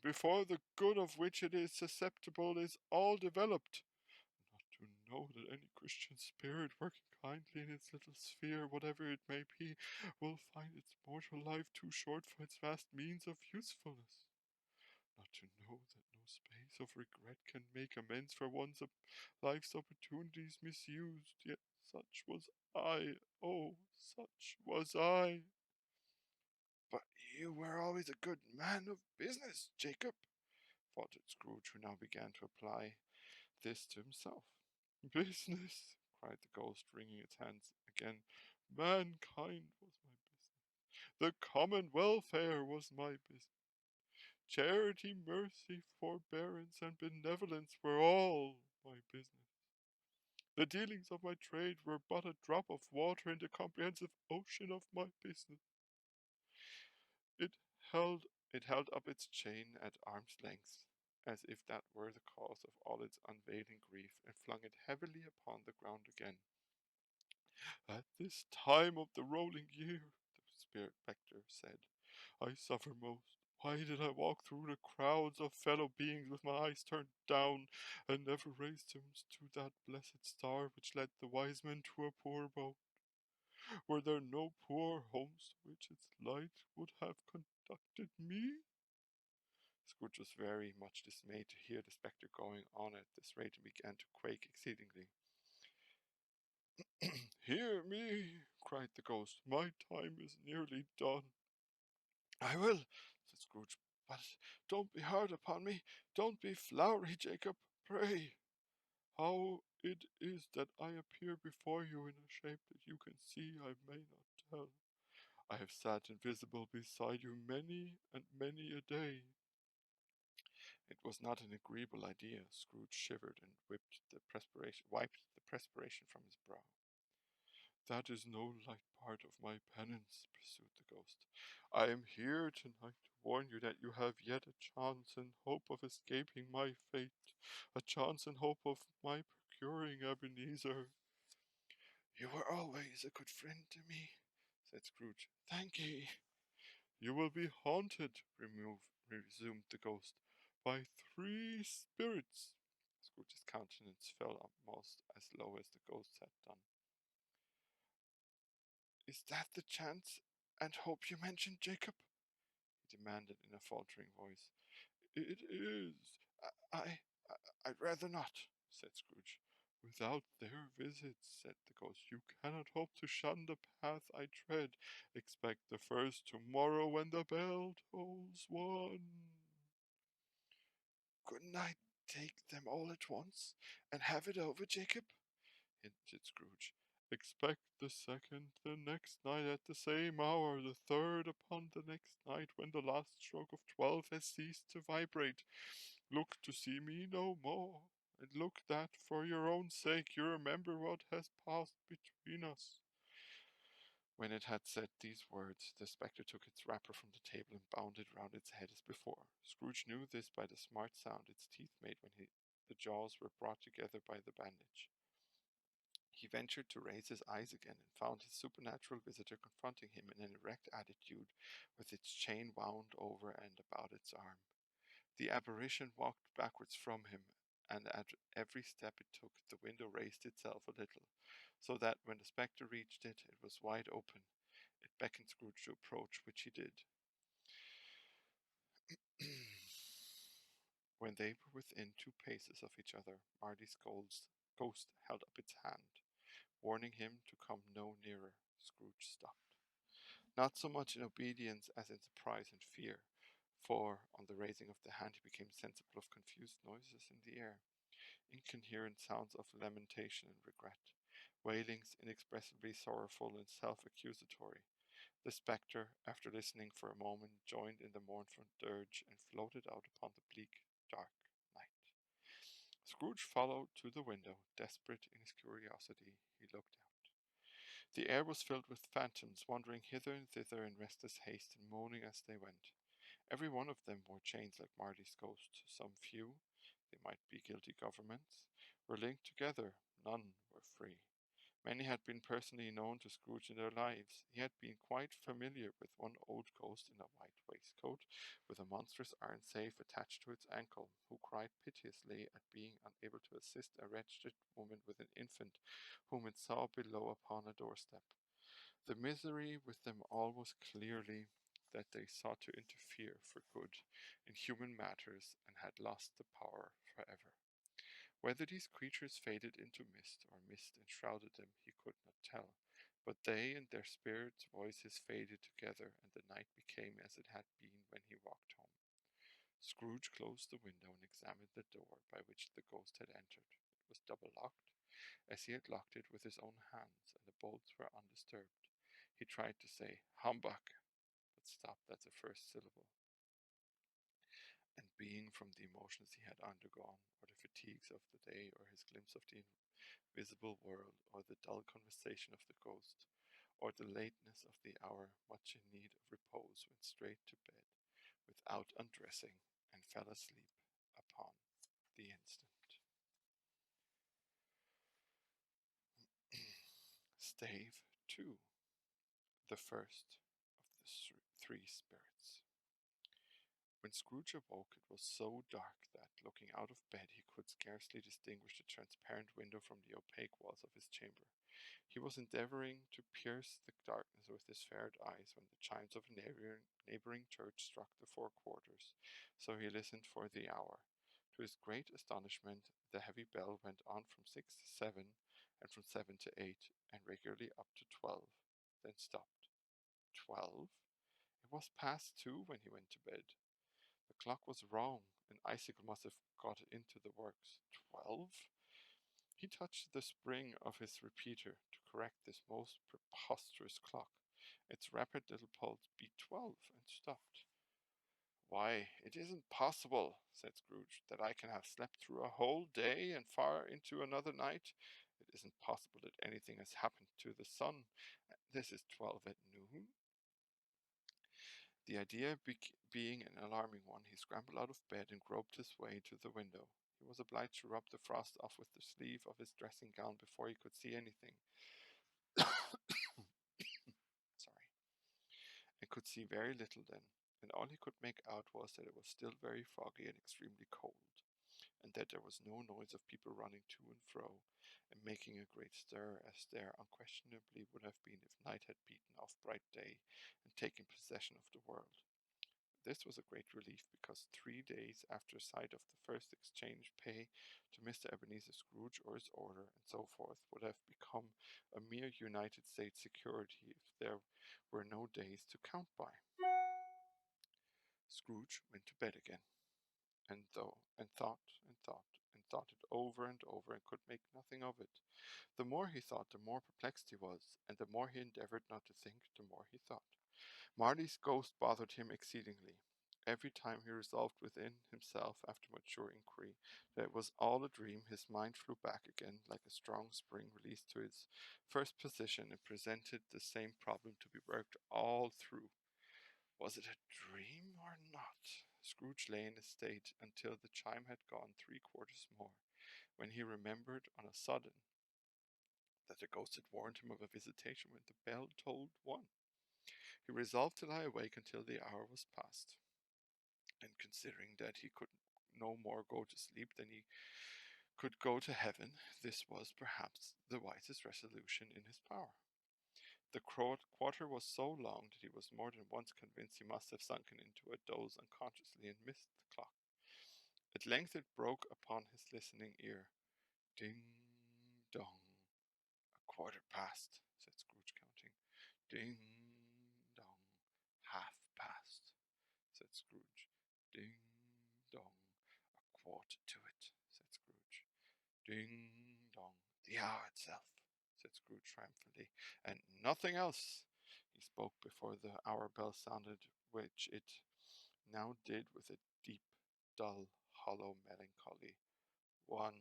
before the good of which it is susceptible is all developed. Not to know that any Christian spirit working kindly in its little sphere, whatever it may be, will find its mortal life too short for its vast means of usefulness. Not to know that no space of regret can make amends for one's life's opportunities misused, yet such was I, oh, such was I." "But you were always a good man of business, Jacob," faltered Scrooge, who now began to apply this to himself. "Business!" cried the ghost, wringing its hands again. "Mankind was my business. The common welfare was my business. Charity, mercy, forbearance, and benevolence were all my business. The dealings of my trade were but a drop of water in the comprehensive ocean of my business. It held it held up its chain at arm's length, as if that were the cause of all its unavailing grief, and flung it heavily upon the ground again. "At this time of the rolling year," the spirit spectre said, "I suffer most. Why did I walk through the crowds of fellow beings with my eyes turned down, and never raised them to that blessed star which led the wise men to a poor abode? Were there no poor homes to which its light would have conducted me?" Scrooge was very much dismayed to hear the spectre going on at this rate, and began to quake exceedingly. "Hear me!" cried the ghost. "My time is nearly done." "I will," said Scrooge, "but don't be hard upon me. Don't be flowery, Jacob, pray. How it is that I appear before you in a shape that you can see I may not tell. I have sat invisible beside you many and many a day." It was not an agreeable idea. Scrooge shivered and wiped the perspiration from his brow. "That is no light part of my penance," pursued the ghost. "I am here tonight to warn you that you have yet a chance and hope of escaping my fate, a chance and hope of my procuring Ebenezer." "You were always a good friend to me," said Scrooge. "Thank ye." "You will be haunted," resumed the ghost, "by 3 spirits." Scrooge's countenance fell almost as low as the ghost's had done. "Is that the chance and hope you mentioned, Jacob?" he demanded in a faltering voice. "It is. I, I'd rather not," said Scrooge. "Without their visits," said the ghost, "you cannot hope to shun the path I tread. Expect the first tomorrow when the bell tolls 1." "Couldn't I take them all at once, and have it over, Jacob?" hinted Scrooge. "Expect the second the next night at the same hour, the third upon the next night when the last stroke of 12 has ceased to vibrate. Look to see me no more, and look that for your own sake you remember what has passed between us. When it had said these words, the spectre took its wrapper from the table and bound it round its head as before. Scrooge knew this by the smart sound its teeth made when the jaws were brought together by the bandage. He ventured to raise his eyes again and found his supernatural visitor confronting him in an erect attitude with its chain wound over and about its arm. The apparition walked backwards from him, and at every step it took, the window raised itself a little, so that when the spectre reached it, it was wide open. It beckoned Scrooge to approach, which he did. When they were within 2 paces of each other, Marty's ghost held up its hand, warning him to come no nearer. Scrooge stopped, not so much in obedience as in surprise and fear, for on the raising of the hand he became sensible of confused noises in the air, incoherent sounds of lamentation and regret, wailings inexpressibly sorrowful and self-accusatory. The spectre, after listening for a moment, joined in the mournful dirge and floated out upon the bleak, dark night. Scrooge followed to the window, desperate in his curiosity. He looked out. The air was filled with phantoms, wandering hither and thither in restless haste and moaning as they went. Every one of them wore chains like Marty's ghost. Some few, they might be guilty governments, were linked together. None were free. Many had been personally known to Scrooge in their lives. He had been quite familiar with one old ghost in a white waistcoat, with a monstrous iron safe attached to its ankle, who cried piteously at being unable to assist a wretched woman with an infant, whom it saw below upon a doorstep. The misery with them all was clearly that they sought to interfere for good in human matters and had lost the power forever. Whether these creatures faded into mist, or mist enshrouded them, he could not tell, but they and their spirits' voices faded together, and the night became as it had been when he walked home. Scrooge closed the window and examined the door by which the ghost had entered. It was double locked, as he had locked it with his own hands, and the bolts were undisturbed. He tried to say "humbug," but stopped at the first syllable, and being from the emotions he had undergone, or the fatigues of the day, or his glimpse of the invisible world, or the dull conversation of the ghost, or the lateness of the hour, much in need of repose, went straight to bed without undressing, and fell asleep upon the instant. Stave 2. The first of the three spirits. When Scrooge awoke, it was so dark that, looking out of bed, he could scarcely distinguish the transparent window from the opaque walls of his chamber. He was endeavouring to pierce the darkness with his ferret eyes when the chimes of a neighbouring church struck the 4 quarters, so he listened for the hour. To his great astonishment, the heavy bell went on from 6 to 7, and from 7 to 8, and regularly up to 12, then stopped. 12? It was past 2 when he went to bed. The clock was wrong. An icicle must have got into the works. 12? He touched the spring of his repeater to correct this most preposterous clock. Its rapid little pulse beat 12 and stopped. "Why, it isn't possible," said Scrooge, "that I can have slept through a whole day and far into another night. It isn't possible that anything has happened to the sun. This is 12 at noon." The idea being an alarming one, he scrambled out of bed and groped his way to the window. He was obliged to rub the frost off with the sleeve of his dressing gown before he could see anything. Sorry. And could see very little then, and all he could make out was that it was still very foggy and extremely cold, and that there was no noise of people running to and fro and making a great stir, as there unquestionably would have been if night had beaten off bright day and taken possession of the world. This was a great relief, because 3 days after sight of the first exchange pay to Mr. Ebenezer Scrooge or his order, and so forth, would have become a mere United States security if there were no days to count by. Scrooge went to bed again, and thought it over and over, and could make nothing of it. The more he thought, the more perplexed he was, and the more he endeavored not to think, the more he thought. Marley's ghost bothered him exceedingly. Every time he resolved within himself, after mature inquiry, that it was all a dream, his mind flew back again, like a strong spring released to its first position, and presented the same problem to be worked all through. Was it a dream or not? Scrooge lay in a state until the chime had gone 3/4 more, when he remembered on a sudden that the ghost had warned him of a visitation when the bell tolled 1. He resolved to lie awake until the hour was past, and considering that he could no more go to sleep than he could go to heaven, this was perhaps the wisest resolution in his power. The quarter was so long that he was more than once convinced he must have sunken into a doze unconsciously and missed the clock. At length it broke upon his listening ear. Ding dong. A quarter past, said Scrooge, counting. Ding dong. Half past, said Scrooge. Ding dong. A quarter to it, said Scrooge. Ding dong. The hour itself, said Scrooge triumphantly, and nothing else. He spoke before the hour bell sounded, which it now did with a deep, dull, hollow melancholy. 1.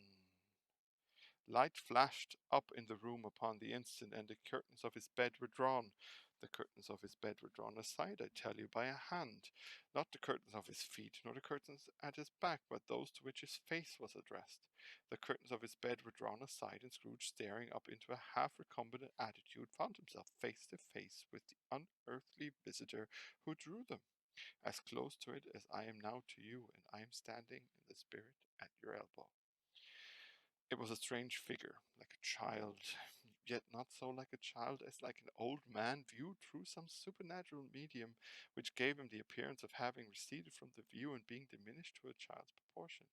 Light flashed up in the room upon the instant, and the curtains of his bed were drawn. The curtains of his bed were drawn aside, I tell you, by a hand. Not the curtains of his feet, nor the curtains at his back, but those to which his face was addressed. The curtains of his bed were drawn aside, and Scrooge, staring up into a half-recumbent attitude, found himself face to face with the unearthly visitor who drew them, as close to it as I am now to you, and I am standing in the spirit at your elbow. It was a strange figure, like a child, yet not so like a child as like an old man viewed through some supernatural medium, which gave him the appearance of having receded from the view and being diminished to a child's proportion.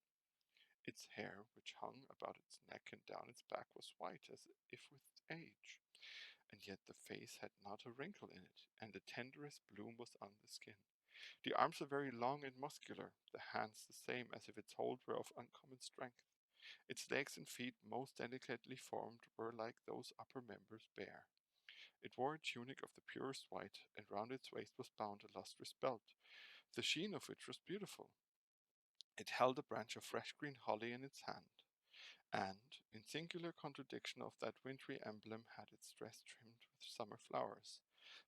Its hair, which hung about its neck and down its back, was white, as if with age, and yet the face had not a wrinkle in it, and the tenderest bloom was on the skin. The arms were very long and muscular, the hands the same, as if its hold were of uncommon strength. Its legs and feet, most delicately formed, were like those upper members bare. It wore a tunic of the purest white, and round its waist was bound a lustrous belt, the sheen of which was beautiful. It held a branch of fresh green holly in its hand, and, in singular contradiction of that wintry emblem, had its dress trimmed with summer flowers.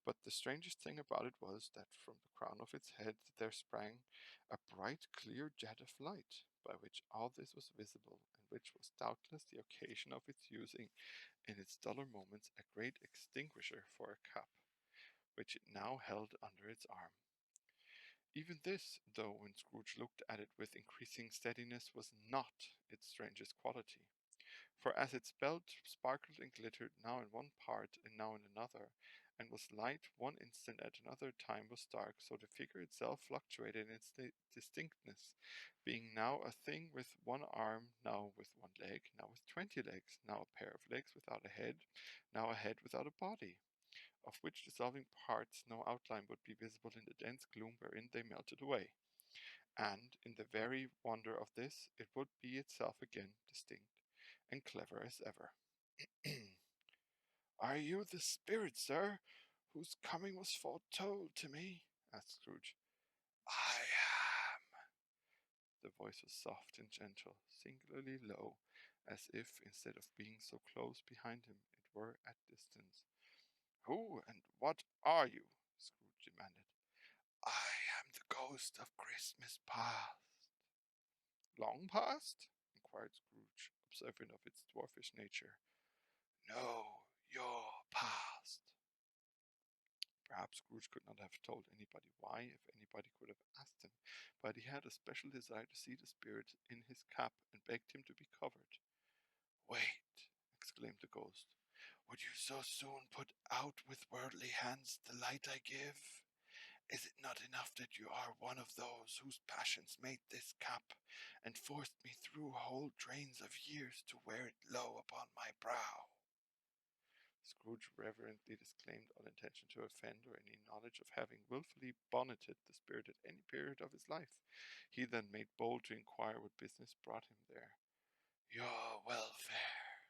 But the strangest thing about it was that from the crown of its head there sprang a bright clear jet of light, by which all this was visible, and which was doubtless the occasion of its using, in its duller moments, a great extinguisher for a cap, which it now held under its arm. Even this, though when Scrooge looked at it with increasing steadiness, was not its strangest quality. For as its belt sparkled and glittered now in one part and now in another, and was light one instant at another time was dark, so the figure itself fluctuated in its distinctness, being now a thing with one arm, now with one leg, now with 20 legs, now a pair of legs without a head, now a head without a body, of which dissolving parts no outline would be visible in the dense gloom wherein they melted away. And, in the very wonder of this, it would be itself again distinct and clever as ever. "Are you the spirit, sir, whose coming was foretold to me?" asked Scrooge. "I am." The voice was soft and gentle, singularly low, as if, instead of being so close behind him, it were at distance. "Who and what are you?" Scrooge demanded. "I am the ghost of Christmas past." "Long past?" inquired Scrooge, observant of its dwarfish nature. "No, your past." Perhaps Scrooge could not have told anybody why, if anybody could have asked him, but he had a special desire to see the spirit in his cap, and begged him to be covered. "Wait," exclaimed the ghost. "Would you so soon put out with worldly hands the light I give? Is it not enough that you are one of those whose passions made this cap, and forced me through whole drains of years to wear it low upon my brow?" Scrooge reverently disclaimed all intention to offend, or any knowledge of having wilfully bonneted the spirit at any period of his life. He then made bold to inquire what business brought him there. "Your welfare."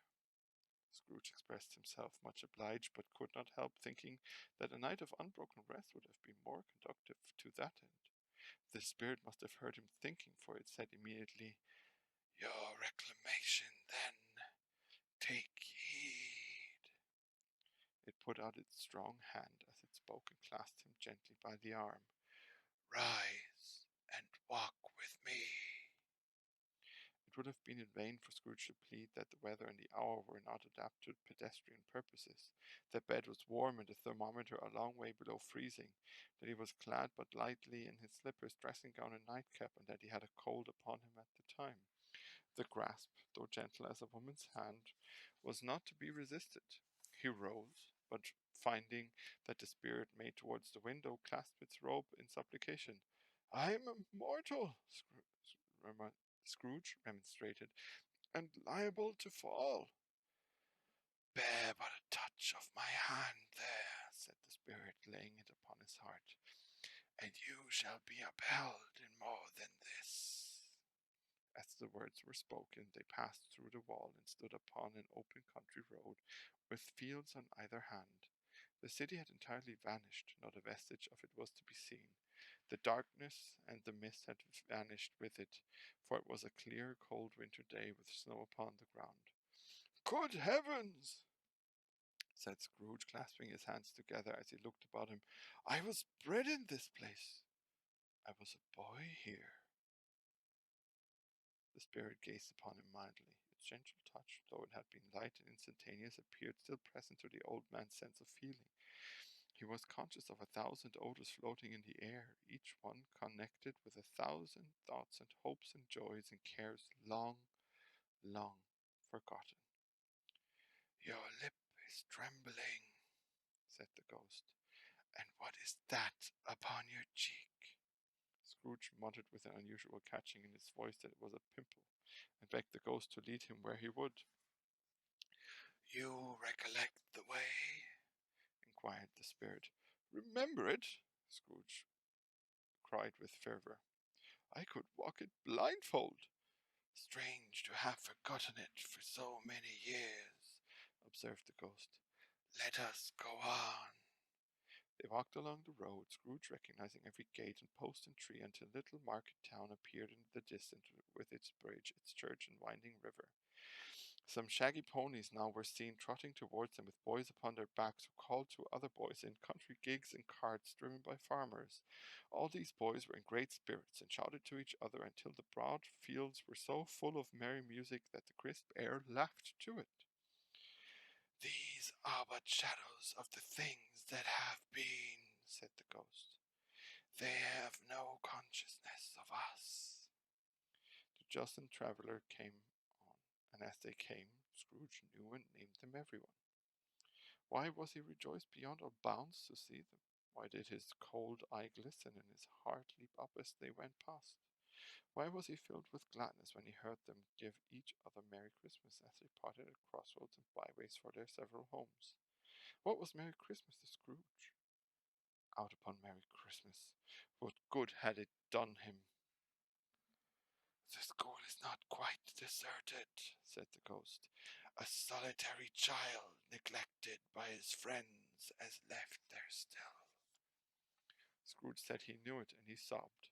Scrooge expressed himself much obliged, but could not help thinking that a night of unbroken rest would have been more conducive to that end. The spirit must have heard him thinking, for it said immediately, "Your reclamation, then, take heed." It put out its strong hand as it spoke and clasped him gently by the arm. "Rise and walk with me." It would have been in vain for Scrooge to plead that the weather and the hour were not adapted to pedestrian purposes, that bed was warm and the thermometer a long way below freezing, that he was clad but lightly in his slippers, dressing gown, and nightcap, and that he had a cold upon him at the time. The grasp, though gentle as a woman's hand, was not to be resisted. He rose, but finding that the spirit made towards the window, clasped its robe in supplication. "I am a mortal," Scrooge remonstrated, "and liable to fall." "Bear but a touch of my hand there," said the spirit, laying it upon his heart, "and you shall be upheld in more than this." As the words were spoken, they passed through the wall and stood upon an open country road, with fields on either hand. The city had entirely vanished, not a vestige of it was to be seen. The darkness and the mist had vanished with it, for it was a clear, cold winter day with snow upon the ground. "Good heavens!" said Scrooge, clasping his hands together as he looked about him. "I was bred in this place. I was a boy here." The spirit gazed upon him mildly. Its gentle touch, though it had been light and instantaneous, appeared still present to the old man's sense of feeling. He was conscious of 1,000 odors floating in the air, each one connected with 1,000 thoughts and hopes and joys and cares long, long forgotten. "Your lip is trembling," said the ghost. "And what is that upon your cheek?" Scrooge muttered with an unusual catching in his voice that it was a pimple, and begged the ghost to lead him where he would. "You recollect the way?" inquired the spirit. "Remember it?" Scrooge cried with fervor. "I could walk it blindfold." "Strange to have forgotten it for so many years," observed the ghost. "Let us go on." They walked along the road, Scrooge recognizing every gate and post and tree, until little market town appeared in the distance with its bridge, its church, and winding river. Some shaggy ponies now were seen trotting towards them with boys upon their backs who called to other boys in country gigs and carts driven by farmers. All these boys were in great spirits and shouted to each other until the broad fields were so full of merry music that the crisp air laughed to it. "These are but shadows of the things that have been," said the ghost. "They have no consciousness of us." The jocund traveller came on, and as they came, Scrooge knew and named them everyone. Why was he rejoiced beyond all bounds to see them? Why did his cold eye glisten and his heart leap up as they went past? Why was he filled with gladness when he heard them give each other Merry Christmas as they parted at crossroads and byways for their several homes? What was Merry Christmas to Scrooge? Out upon Merry Christmas! What good had it done him? "The school is not quite deserted," said the ghost. "A solitary child, neglected by his friends, is left there still." Scrooge said he knew it, and he sobbed.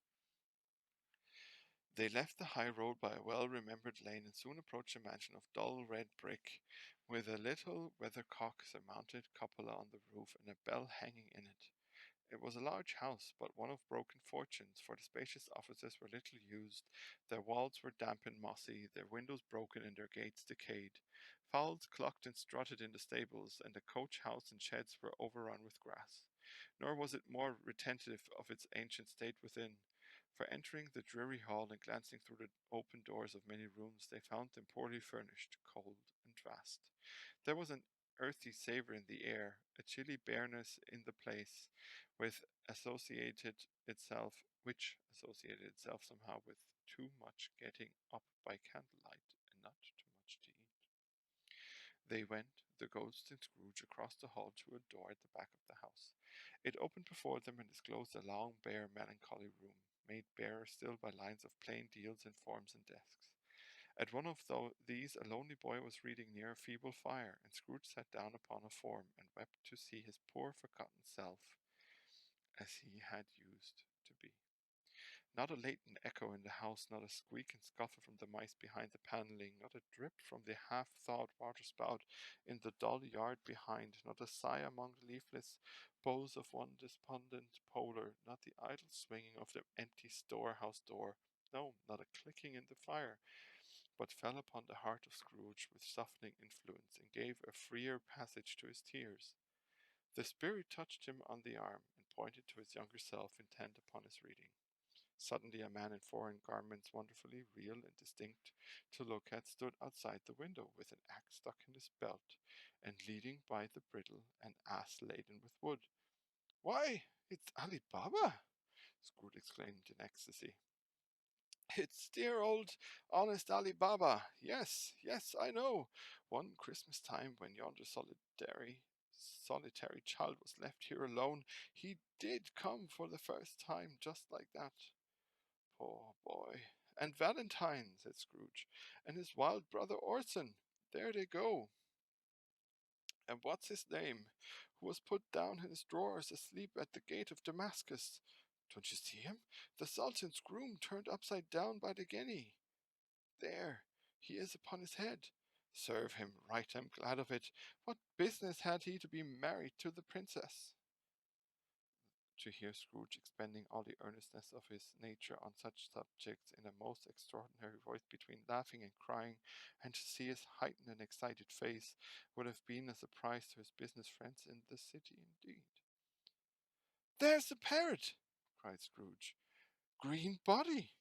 They left the high road by a well-remembered lane and soon approached a mansion of dull red brick, with a little weathercock surmounted cupola on the roof and a bell hanging in it. It was a large house, but one of broken fortunes, for the spacious offices were little used, their walls were damp and mossy, their windows broken, and their gates decayed. Fowls clucked and strutted in the stables, and the coach house and sheds were overrun with grass. Nor was it more retentive of its ancient state within, for entering the dreary hall and glancing through the open doors of many rooms, they found them poorly furnished, cold, and vast. There was an earthy savour in the air, a chilly bareness in the place, which associated itself somehow with too much getting up by candlelight and not too much to eat. They went, the ghost and Scrooge, across the hall to a door at the back of the house. It opened before them and disclosed a long, bare, melancholy room, made barer still by lines of plain deals and forms and desks. At one of these a lonely boy was reading near a feeble fire, and Scrooge sat down upon a form and wept to see his poor forgotten self as he had used to be. Not a latent echo in the house, not a squeak and scuffle from the mice behind the panelling, not a drip from the half-thawed waterspout in the dull yard behind, not a sigh among the leafless boughs of one despondent polar, not the idle swinging of the empty storehouse door, no, not a clicking in the fire, but fell upon the heart of Scrooge with softening influence, and gave a freer passage to his tears. The spirit touched him on the arm, and pointed to his younger self, intent upon his reading. Suddenly a man in foreign garments, wonderfully real and distinct to look at, stood outside the window, with an axe stuck in his belt, and leading by the bridle an ass laden with wood. "Why, it's Ali Baba!" Scrooge exclaimed in ecstasy. "It's dear old honest Ali Baba. Yes, yes, I know. One Christmas time, when yonder solitary child was left here alone, he did come for the first time, just like that. Poor boy. And Valentine," said Scrooge, "and his wild brother Orson. There they go. And what's his name, who was put down in his drawers asleep at the gate of Damascus? Don't you see him? The Sultan's groom turned upside down by the guinea. There, he is upon his head. Serve him right, I'm glad of it. What business had he to be married to the princess?" To hear Scrooge expending all the earnestness of his nature on such subjects in a most extraordinary voice between laughing and crying, and to see his heightened and excited face, would have been a surprise to his business friends in the city indeed. "There's the parrot!" cried Scrooge. "Green body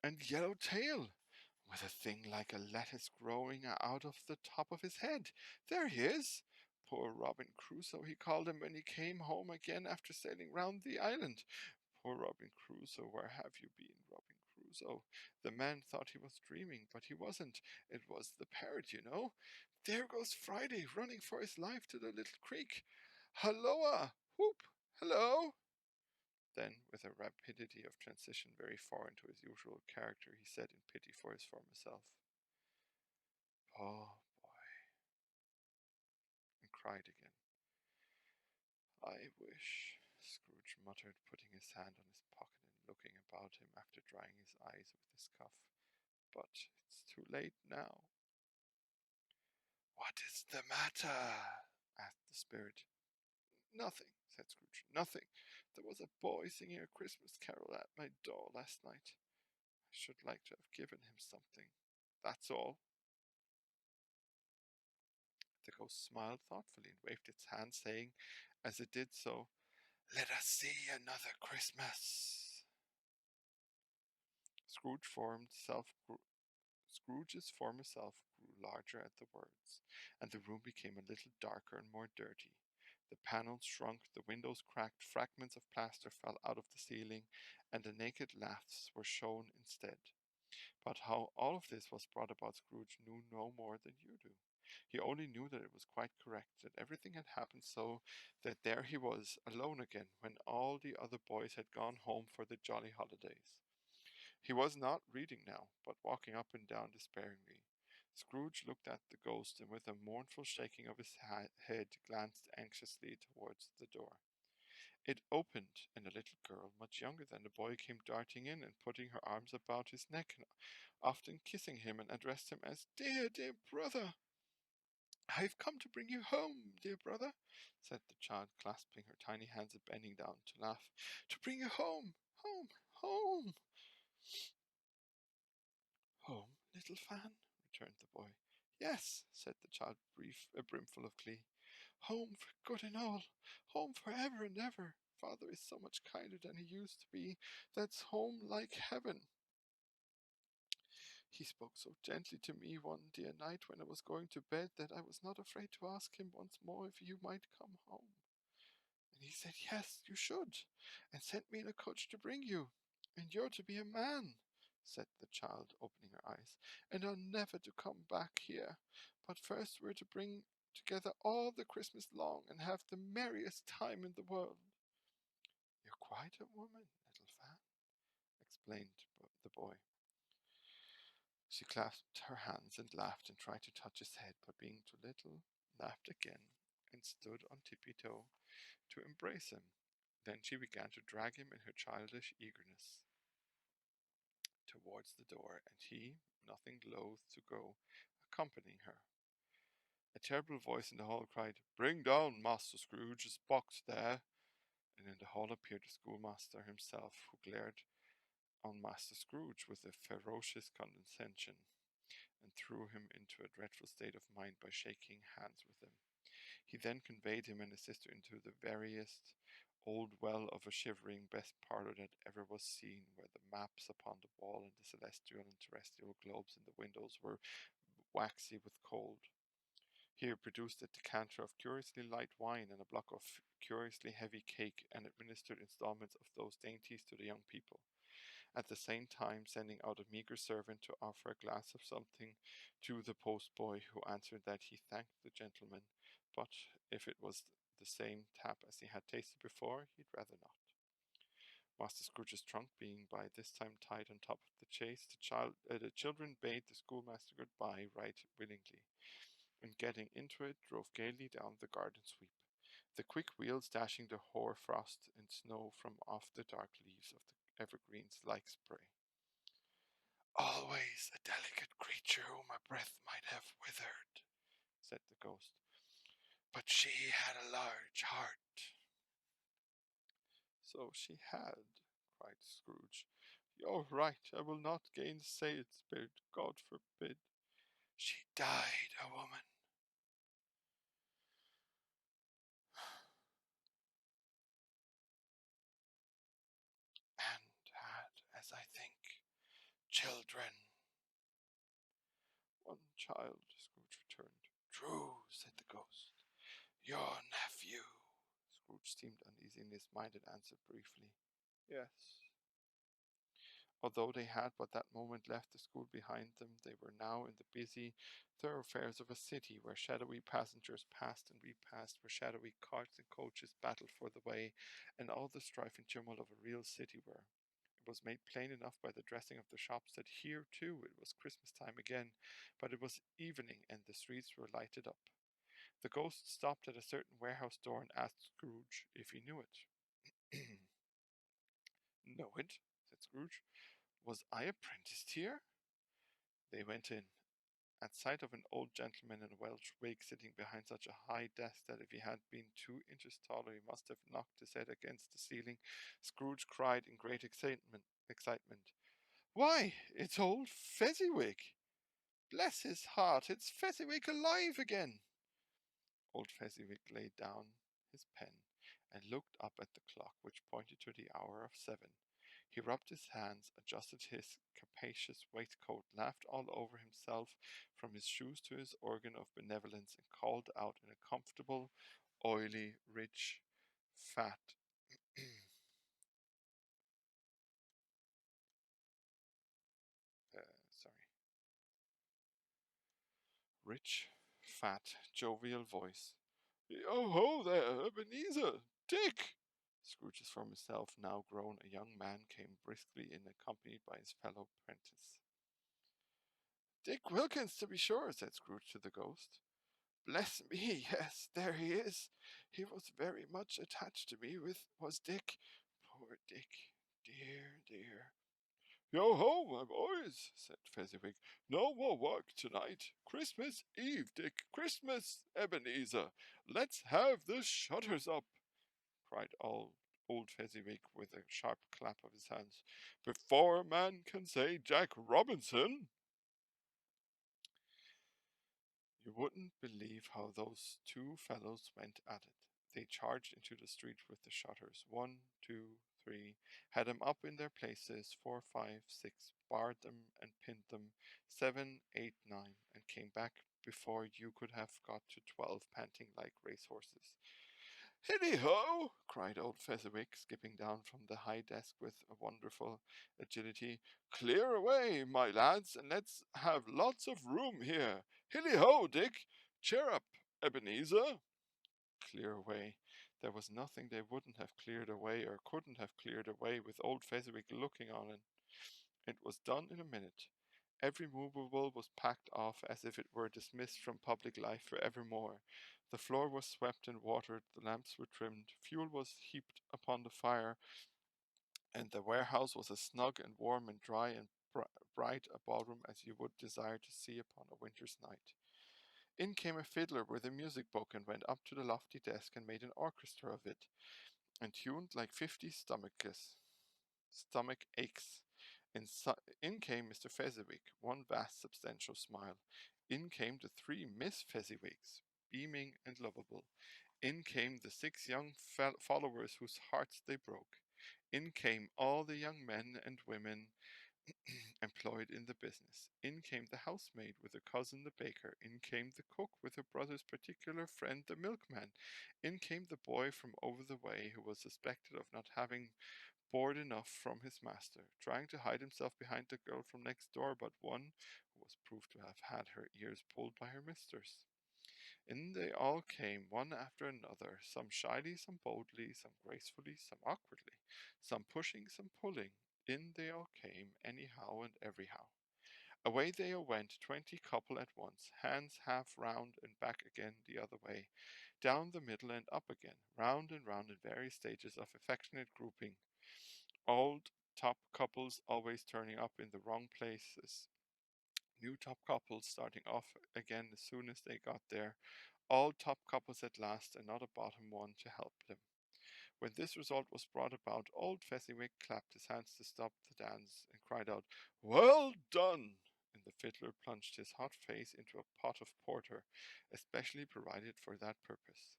and yellow tail, with a thing like a lettuce growing out of the top of his head. There he is! Poor Robin Crusoe, he called him when he came home again after sailing round the island. Poor Robin Crusoe, where have you been, Robin Crusoe?" The man thought he was dreaming, but he wasn't. It was the parrot, you know. There goes Friday, running for his life to the little creek. Halloa! Whoop! Hello! Then, with a rapidity of transition very foreign to his usual character, he said in pity for his former self, "Poor boy," and cried again. "I wish," Scrooge muttered, putting his hand on his pocket and looking about him after drying his eyes with his cuff. "But it's too late now." "What is the matter?" asked the spirit. "Nothing," said Scrooge. "Nothing. There was a boy singing a Christmas carol at my door last night. I should like to have given him something. That's all." The ghost smiled thoughtfully and waved its hand, saying, as it did so, "Let us see another Christmas." Scrooge's former self grew larger at the words, and the room became a little darker and more dirty. The panels shrunk, the windows cracked, fragments of plaster fell out of the ceiling, and the naked laths were shown instead. But how all of this was brought about, Scrooge knew no more than you do. He only knew that it was quite correct, that everything had happened so that there he was, alone again, when all the other boys had gone home for the jolly holidays. He was not reading now, but walking up and down despairingly. Scrooge looked at the ghost, and with a mournful shaking of his head, glanced anxiously towards the door. It opened, and a little girl, much younger than the boy, came darting in, and putting her arms about his neck, and often kissing him, and addressed him as "Dear, dear brother." "I've come to bring you home, dear brother," said the child, clasping her tiny hands and bending down to laugh. "To bring you home, home, home." "Home, little Fan?" returned the boy. "Yes," said the child, brimful of glee. "Home for good and all. Home for ever and ever. Father is so much kinder than he used to be. That's home like heaven. He spoke so gently to me one dear night when I was going to bed that I was not afraid to ask him once more if you might come home. And he said, yes, you should, and sent me in a coach to bring you. And you're to be a man," said the child, opening her eyes, "and are never to come back here. But first we're to bring together all the Christmas long and have the merriest time in the world." "You're quite a woman, little Fan," explained the boy. She clasped her hands and laughed and tried to touch his head, but being too little, laughed again and stood on tippy toe to embrace him. Then she began to drag him in her childish eagerness towards the door, and he, nothing loath to go, accompanying her. A terrible voice in the hall cried, "Bring down Master Scrooge's box there!" And in the hall appeared the schoolmaster himself, who glared on Master Scrooge with a ferocious condescension, and threw him into a dreadful state of mind by shaking hands with him. He then conveyed him and his sister into the veriest old well of a shivering best parlour that ever was seen, where the maps upon the wall and the celestial and terrestrial globes in the windows were waxy with cold. Here produced a decanter of curiously light wine and a block of curiously heavy cake, and administered installments of those dainties to the young people, at the same time sending out a meagre servant to offer a glass of something to the postboy, who answered that he thanked the gentleman, but if it was the same tap as he had tasted before, he'd rather not. Master Scrooge's trunk being by this time tied on top of the chaise, the children bade the schoolmaster good-bye right willingly, and getting into it, drove gaily down the garden sweep, the quick wheels dashing the hoar frost and snow from off the dark leaves of the evergreens like spray. "Always a delicate creature whom a breath might have withered," said the ghost. "But she had a large heart." "So she had," cried Scrooge. "You're right. I will not gainsay it, Spirit. God forbid. She died a woman, and had, as I think, children." "One child," Scrooge returned. "True," said the ghost. "Your nephew." Scrooge seemed uneasy in his mind, and answered briefly, "Yes." Although they had but that moment left the school behind them, they were now in the busy thoroughfares of a city, where shadowy passengers passed and repassed, where shadowy carts and coaches battled for the way, and all the strife and tumult of a real city were. It was made plain enough by the dressing of the shops that here, too, it was Christmas time again, but it was evening, and the streets were lighted up. The ghost stopped at a certain warehouse door and asked Scrooge if he knew it. "Know it?" said Scrooge. "Was I apprenticed here?" They went in. At sight of an old gentleman in a Welsh wig sitting behind such a high desk that if he had been 2 inches taller he must have knocked his head against the ceiling, Scrooge cried in great excitement, "Why, it's old Fezziwig! Bless his heart, it's Fezziwig alive again!" Old Fezziwig laid down his pen and looked up at the clock, which pointed to the hour of 7. He rubbed his hands, adjusted his capacious waistcoat, laughed all over himself, from his shoes to his organ of benevolence, and called out in a comfortable, oily, rich, fat, sorry, rich, fat, jovial voice, "Yo ho there, Ebenezer! Dick!" Scrooge's former self, now grown a young man, came briskly in, accompanied by his fellow apprentice. "Dick Wilkins, to be sure," said Scrooge to the ghost. "Bless me, yes, there he is. He was very much attached to me, was Dick. Poor Dick. Dear, dear." "Yo ho, my boys," said Fezziwig. "No more work tonight. Christmas Eve, Dick. Christmas, Ebenezer. Let's have the shutters up," cried old Fezziwig with a sharp clap of his hands, "before a man can say Jack Robinson." You wouldn't believe how those two fellows went at it. They charged into the street with the shutters. 1, 2, 3, had them up in their places. 4, 5, 6, barred them and pinned them. 7, 8, 9, and came back before you could have got to 12, panting like racehorses. "Hilly-ho!" cried old Fezziwig, skipping down from the high desk with a wonderful agility. "Clear away, my lads, and let's have lots of room here. Hilly-ho, Dick! Cheer up, Ebenezer!" Clear away. There was nothing they wouldn't have cleared away, or couldn't have cleared away, with old Fezziwig looking on it. It was done in a minute. Every movable was packed off as if it were dismissed from public life for evermore. The floor was swept and watered, the lamps were trimmed, fuel was heaped upon the fire, and the warehouse was as snug and warm and dry and bright a ballroom as you would desire to see upon a winter's night. In came a fiddler with a music book and went up to the lofty desk and made an orchestra of it, and tuned like 50 stomach aches. In came Mr. Fezziwig, one vast substantial smile. In came the three Miss Fezziwigs, beaming and lovable. In came the six young followers whose hearts they broke. In came all the young men and women employed in the business. In came the housemaid with her cousin the baker. In came the cook with her brother's particular friend the milkman. In came the boy from over the way who was suspected of not having bored enough from his master, trying to hide himself behind the girl from next door, but one who was proved to have had her ears pulled by her mistress. In they all came, one after another, some shyly, some boldly, some gracefully, some awkwardly, some pushing, some pulling. In they all came, anyhow and everyhow. Away they all went, 20 couple at once, hands half round and back again the other way, down the middle and up again, round and round in various stages of affectionate grouping. Old top couples always turning up in the wrong places, new top couples starting off again as soon as they got there, all top couples at last, and not a bottom one to help them. When this result was brought about, old Fezziwig clapped his hands to stop the dance and cried out, "Well done!" And the fiddler plunged his hot face into a pot of porter, especially provided for that purpose.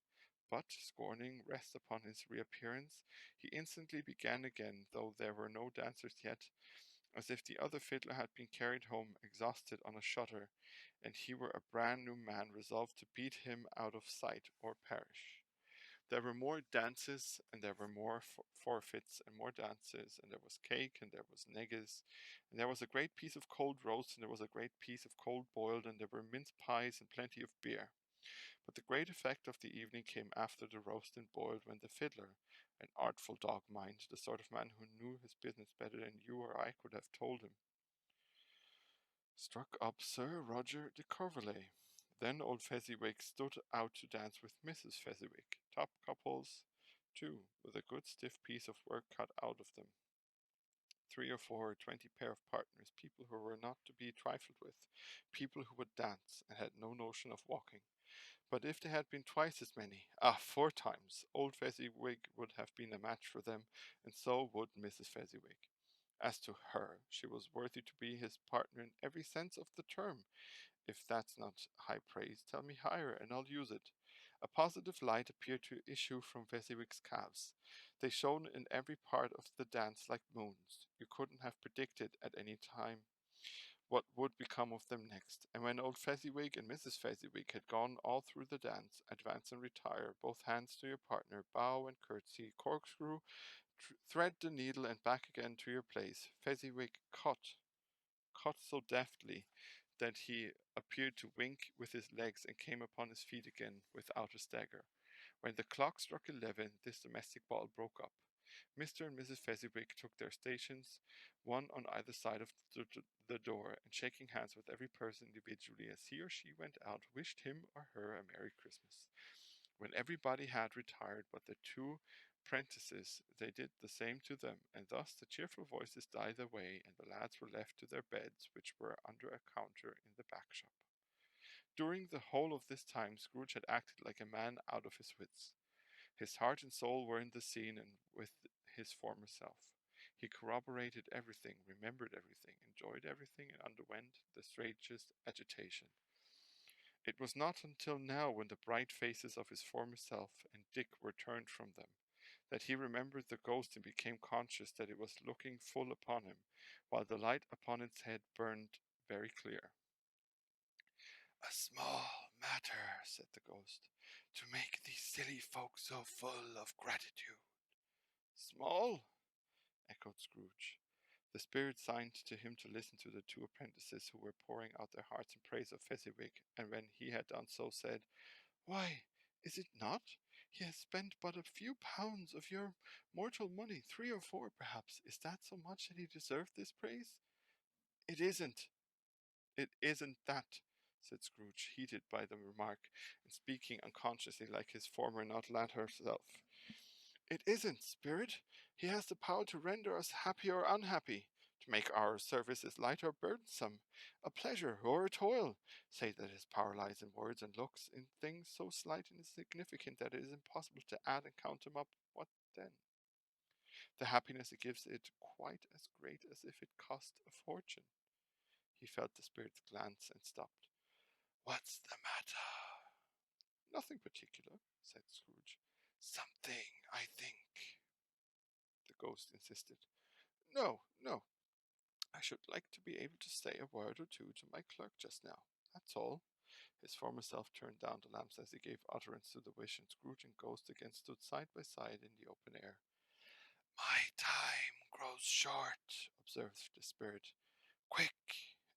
But, scorning rest upon his reappearance, he instantly began again, though there were no dancers yet, as if the other fiddler had been carried home exhausted on a shutter, and he were a brand new man resolved to beat him out of sight or perish. There were more dances, and there were more forfeits, and more dances, and there was cake, and there was negus, and there was a great piece of cold roast, and there was a great piece of cold boiled, and there were mince pies and plenty of beer. But the great effect of the evening came after the roast and boiled, when the fiddler, an artful dog, mind, the sort of man who knew his business better than you or I could have told him, struck up Sir Roger de Coverley. Then old Fezziwig stood out to dance with Mrs. Fezziwig, top couples, too, with a good stiff piece of work cut out of them. 3 or 4 or 20 pair of partners, people who were not to be trifled with, people who would dance and had no notion of walking. But if there had been twice as many, 4 times, old Fezziwig would have been a match for them, and so would Mrs. Fezziwig. As to her, she was worthy to be his partner in every sense of the term. If that's not high praise, tell me higher, and I'll use it. A positive light appeared to issue from Fezziwig's calves. They shone in every part of the dance like moons. You couldn't have predicted at any time what would become of them next. And when old Fezziwig and Mrs. Fezziwig had gone all through the dance, advance and retire, both hands to your partner, bow and curtsy, corkscrew, thread the needle and back again to your place, Fezziwig cut so deftly that he appeared to wink with his legs and came upon his feet again without a stagger. When the clock struck 11, this domestic ball broke up. Mr. and Mrs. Fezziwig took their stations, one on either side of the door, and shaking hands with every person individually as he or she went out, wished him or her a Merry Christmas. When everybody had retired but the two prentices, they did the same to them, and thus the cheerful voices died away, and the lads were left to their beds, which were under a counter in the back shop. During the whole of this time, Scrooge had acted like a man out of his wits. His heart and soul were in the scene and with his former self. He corroborated everything, remembered everything, enjoyed everything, and underwent the strangest agitation. It was not until now, when the bright faces of his former self and Dick were turned from them, that he remembered the ghost and became conscious that it was looking full upon him, while the light upon its head burned very clear. "A small matter," said the ghost, "to make these silly folk so full of gratitude." "Small?" echoed Scrooge. The spirit signed to him to listen to the two apprentices who were pouring out their hearts in praise of Fezziwig, and when he had done so, said, "Why, is it not? He has spent but a few pounds of your mortal money, 3 or 4 perhaps. Is that so much that he deserved this praise?" "It isn't. It isn't that," said Scrooge, heated by the remark, and speaking unconsciously like his former not latter self. It isn't, Spirit. He has the power to render us happy or unhappy, to make our services light or burdensome, a pleasure or a toil. Say that his power lies in words and looks, in things so slight and insignificant that it is impossible to add and count them up. What then? The happiness it gives it quite as great as if it cost a fortune. He felt the spirit's glance and stopped. What's the matter? Nothing particular, said Scrooge. Something, I think, the ghost insisted. No, no. I should like to be able to say a word or two to my clerk just now. That's all. His former self turned down the lamps as he gave utterance to the wish, and Scrooge and Ghost again stood side by side in the open air. My time grows short, observed the spirit. Quick!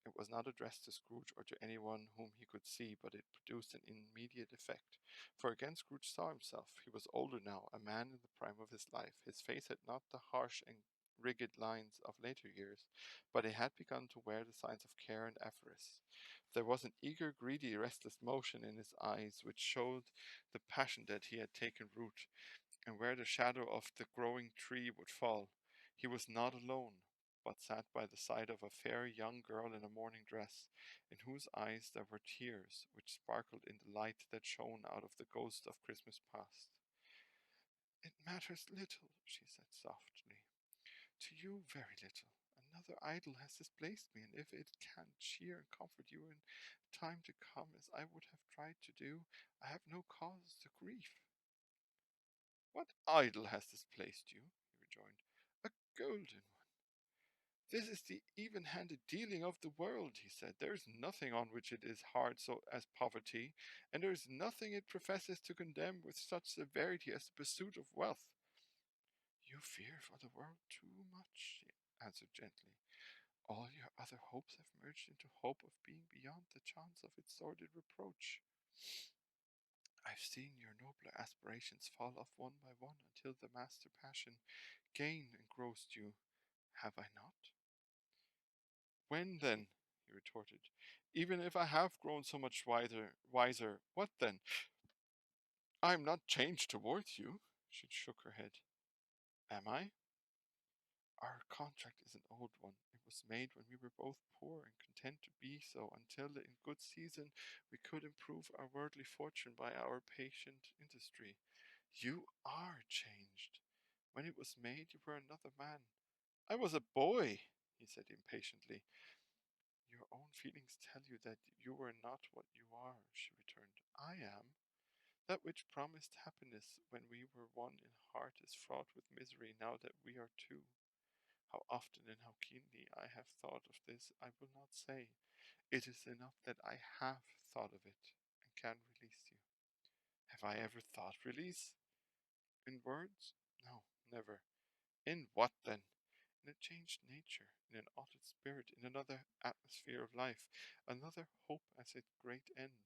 It was not addressed to Scrooge or to anyone whom he could see, but it produced an immediate effect. For again Scrooge saw himself. He was older now, a man in the prime of his life. His face had not the harsh and rigid lines of later years, but it had begun to wear the signs of care and avarice. There was an eager, greedy, restless motion in his eyes which showed the passion that he had taken root, and where the shadow of the growing tree would fall. He was not alone, but sat by the side of a fair young girl in a morning dress, in whose eyes there were tears, which sparkled in the light that shone out of the ghost of Christmas past. It matters little, she said softly. To you, very little. Another idol has displaced me, and if it can cheer and comfort you in time to come, as I would have tried to do, I have no cause to grief. What idol has displaced you? He rejoined. A golden one. This is the even-handed dealing of the world, he said. There is nothing on which it is hard so as poverty, and there is nothing it professes to condemn with such severity as the pursuit of wealth. You fear for the world too much, she answered gently. All your other hopes have merged into hope of being beyond the chance of its sordid reproach. I've seen your nobler aspirations fall off one by one until the master passion, gain, engrossed you. Have I not? When then? He retorted. Even if I have grown so much wiser, what then? I am not changed towards you. She shook her head. Am I? Our contract is an old one. It was made when we were both poor and content to be so, until in good season we could improve our worldly fortune by our patient industry. You are changed. When it was made, you were another man. I was a boy, he said impatiently. Your own feelings tell you that you were not what you are, she returned. I am. That which promised happiness when we were one in heart is fraught with misery now that we are two. How often and how keenly I have thought of this, I will not say. It is enough that I have thought of it and can release you. Have I ever thought release? In words? No, never. In what then? In a changed nature, in an altered spirit, in another atmosphere of life, another hope as its great end,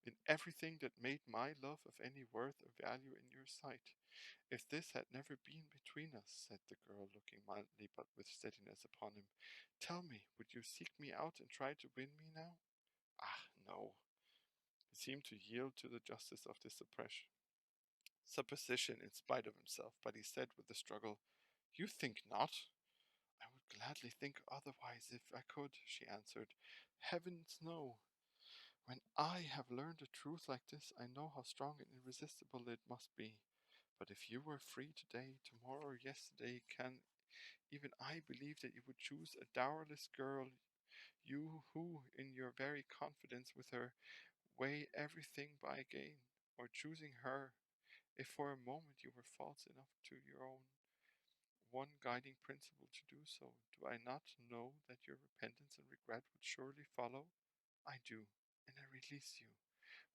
in everything that made my love of any worth or value in your sight. If this had never been between us, said the girl, looking mildly but with steadiness upon him, tell me, would you seek me out and try to win me now? Ah, no. He seemed to yield to the justice of this supposition in spite of himself, but he said with a struggle, You think not? I would gladly think otherwise if I could, she answered. Heavens, no. When I have learned a truth like this, I know how strong and irresistible it must be. But if you were free today, tomorrow, or yesterday, can even I believe that you would choose a dowerless girl, you who, in your very confidence with her, weigh everything by gain, or choosing her, if for a moment you were false enough to your own one guiding principle to do so, do I not know that your repentance and regret would surely follow? I do, and I release you,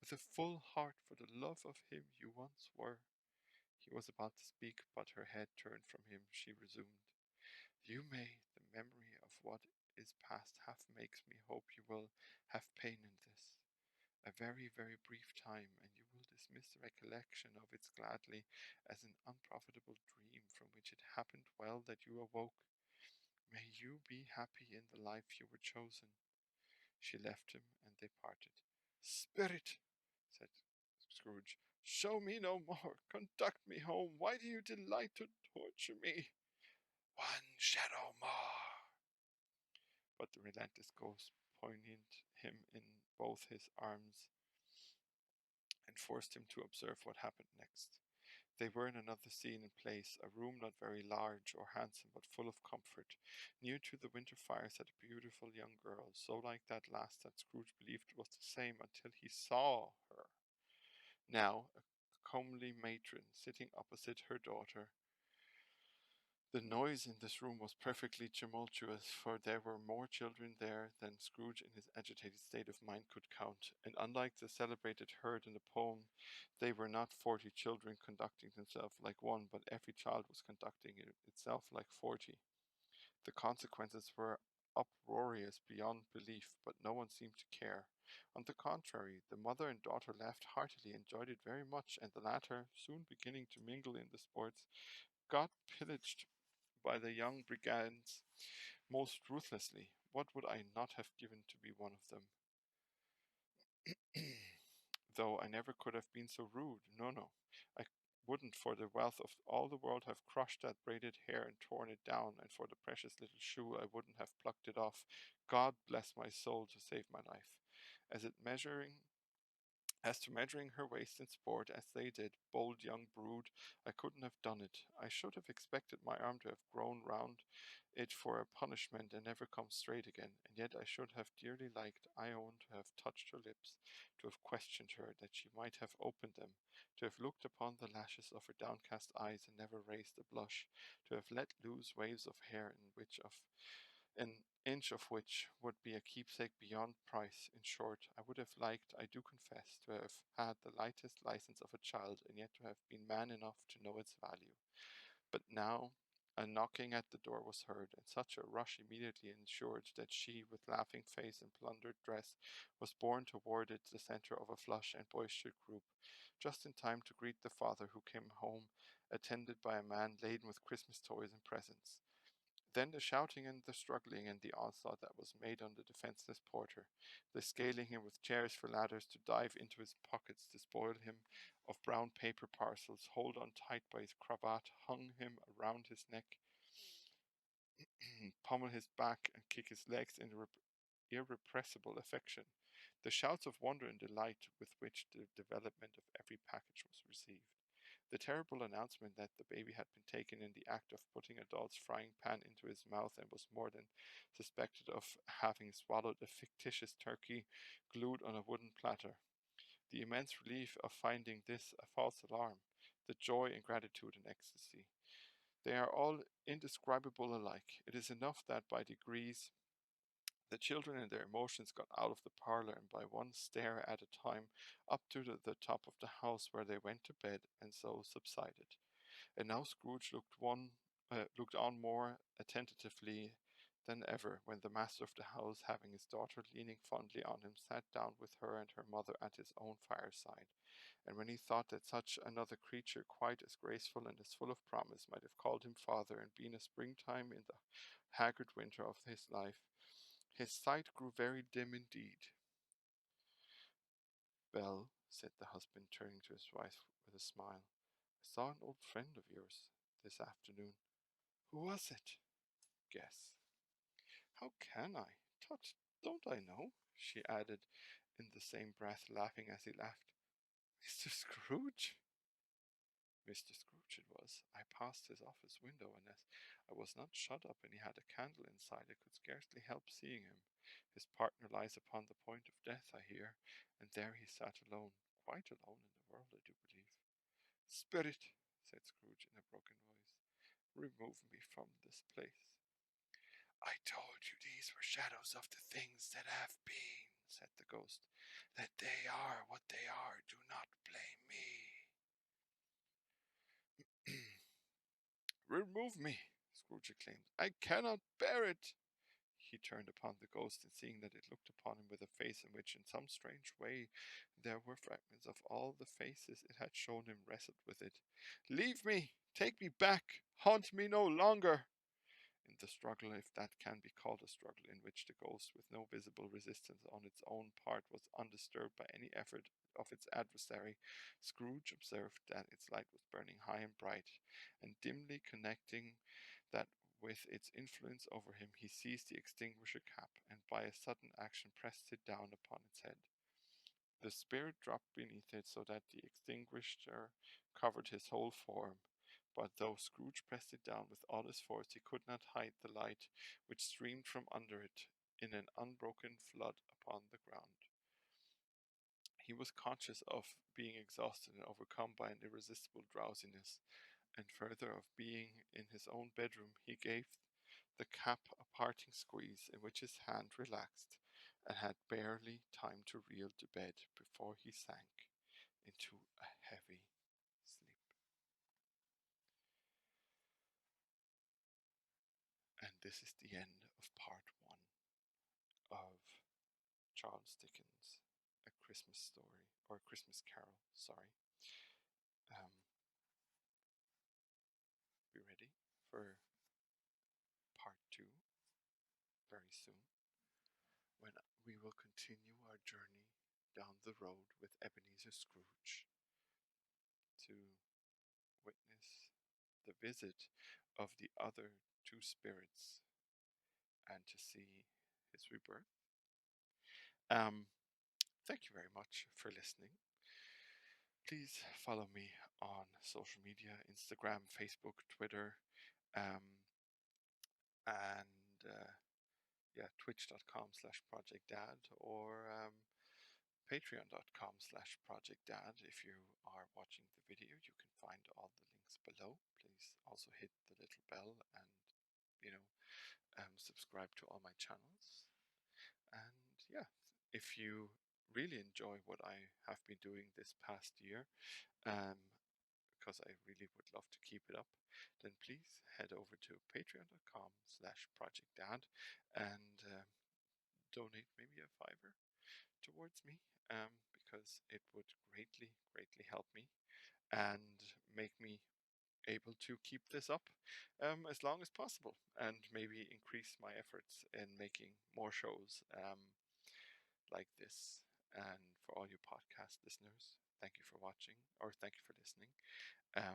with a full heart for the love of him you once were. He was about to speak, but her head turned from him. She resumed, You may, the memory of what is past half makes me hope you will have pain in this. A very, very brief time, and you will dismiss the recollection of it gladly as an unprofitable dream from which it happened well that you awoke. May you be happy in the life you were chosen. She left him, and they parted. Spirit, said Scrooge, show me no more. Conduct me home. Why do you delight to torture me? One shadow more. But the relentless ghost poigned him in both his arms and forced him to observe what happened next. They were in another scene and place, a room not very large or handsome, but full of comfort. Near to the winter fire sat a beautiful young girl, so like that last that Scrooge believed it was the same until he saw her. Now, a comely matron sitting opposite her daughter. The noise in this room was perfectly tumultuous, for there were more children there than Scrooge in his agitated state of mind could count, and unlike the celebrated herd in the poem, they were not 40 children conducting themselves like one, but every child was conducting itself like 40. The consequences were uproarious beyond belief, but no one seemed to care. On the contrary, the mother and daughter laughed heartily, enjoyed it very much, and the latter, soon beginning to mingle in the sports, got pillaged by the young brigands most ruthlessly. What would I not have given to be one of them? Though I never could have been so rude. No, no. I wouldn't for the wealth of all the world have crushed that braided hair and torn it down, and for the precious little shoe I wouldn't have plucked it off. God bless my soul to save my life. As it measuring As to measuring her waist in sport, as they did, bold young brood, I couldn't have done it. I should have expected my arm to have grown round it for a punishment and never come straight again, and yet I should have dearly liked, I own, to have touched her lips, to have questioned her, that she might have opened them, to have looked upon the lashes of her downcast eyes and never raised a blush, to have let loose waves of hair an inch of which would be a keepsake beyond price. In short, I would have liked, I do confess, to have had the lightest license of a child, and yet to have been man enough to know its value. But now a knocking at the door was heard, and such a rush immediately ensured that she, with laughing face and plundered dress, was borne toward it, the centre of a flush and boisterous group, just in time to greet the father, who came home attended by a man laden with Christmas toys and presents. Then the shouting and the struggling and the onslaught that was made on the defenceless porter, the scaling him with chairs for ladders to dive into his pockets, to spoil him of brown paper parcels, hold on tight by his cravat, hung him around his neck, pummel his back, and kick his legs in irrepressible affection. The shouts of wonder and delight with which the development of every package was received. The terrible announcement that the baby had been taken in the act of putting a doll's frying pan into his mouth and was more than suspected of having swallowed a fictitious turkey glued on a wooden platter. The immense relief of finding this a false alarm, the joy and gratitude and ecstasy. They are all indescribable alike. It is enough that by degrees the children and their emotions got out of the parlour, and by one stair at a time up to the top of the house, where they went to bed, and so subsided. And now Scrooge looked on more attentively than ever, when the master of the house, having his daughter leaning fondly on him, sat down with her and her mother at his own fireside, and when he thought that such another creature, quite as graceful and as full of promise, might have called him father and been a springtime in the haggard winter of his life, his sight grew very dim indeed. Belle, said the husband, turning to his wife with a smile, I saw an old friend of yours this afternoon. Who was it? Guess. How can I? Tut, don't I know? She added in the same breath, laughing as he laughed. Mr. Scrooge? Mr. Scrooge it was. I passed his office window, and as I was not shut up and he had a candle inside, I could scarcely help seeing him. His partner lies upon the point of death, I hear, and there he sat alone, quite alone in the world, I do believe. Spirit, said Scrooge in a broken voice, remove me from this place. I told you these were shadows of the things that have been, said the ghost. That they are what they are. Do not blame me. Remove me, Scrooge exclaimed. I cannot bear it. He turned upon the ghost, and seeing that it looked upon him with a face in which, in some strange way, there were fragments of all the faces it had shown him, wrestled with it. Leave me! Take me back! Haunt me no longer! In The struggle, if that can be called a struggle, in which the ghost, with no visible resistance on its own part, was undisturbed by any effort of its adversary. Scrooge observed that its light was burning high and bright, and dimly connecting that with its influence over him, he seized the extinguisher cap, and by a sudden action pressed it down upon its head. The spirit dropped beneath it, so that the extinguisher covered his whole form. But though Scrooge pressed it down with all his force, he could not hide the light which streamed from under it in an unbroken flood upon the ground. He was conscious of being exhausted and overcome by an irresistible drowsiness, and further of being in his own bedroom. He gave the cap a parting squeeze, in which his hand relaxed, and had barely time to reel to bed before he sank into a heavy sleep. And this is the end of part one of Charles Dickens' A Christmas Story, or A Christmas Carol, sorry. Um, be ready for part two very soon, when we will continue our journey down the road with Ebenezer Scrooge to witness the visit of the other two spirits and to see his rebirth. Um, Thank you very much for listening. Please follow me on social media: Instagram, Facebook, Twitter, um, and yeah, twitch.com/projectdad, or patreon.com/projectdad. If you are watching the video, you can find all the links below. Please also hit the little bell and, you know, subscribe to all my channels. And yeah, if you really enjoy what I have been doing this past year, because I really would love to keep it up, then please head over to patreon.com/projectdad and donate maybe a $5 towards me, because it would greatly, greatly help me and make me able to keep this up as long as possible, and maybe increase my efforts in making more shows like this. And for all you podcast listeners, thank you for watching, or thank you for listening. I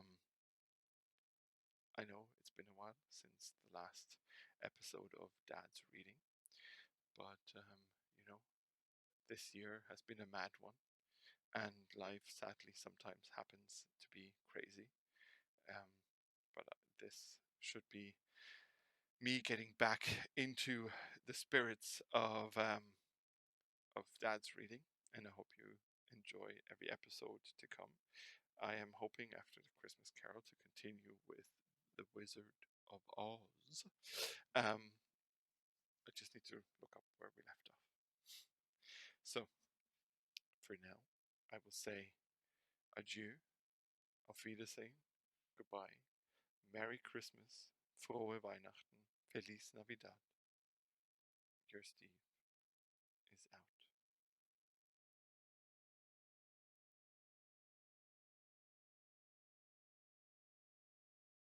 know it's been a while since the last episode of Dad's Reading, but you know, this year has been a mad one, and life sadly sometimes happens to be crazy. But this should be me getting back into the spirits of Dad's Reading, and I hope you enjoy every episode to come. I am hoping after the Christmas Carol to continue with The Wizard of Oz. I just need to look up where we left off. So, for now, I will say adieu, auf Wiedersehen, goodbye, Merry Christmas, frohe Weihnachten, Feliz Navidad. Your Steve.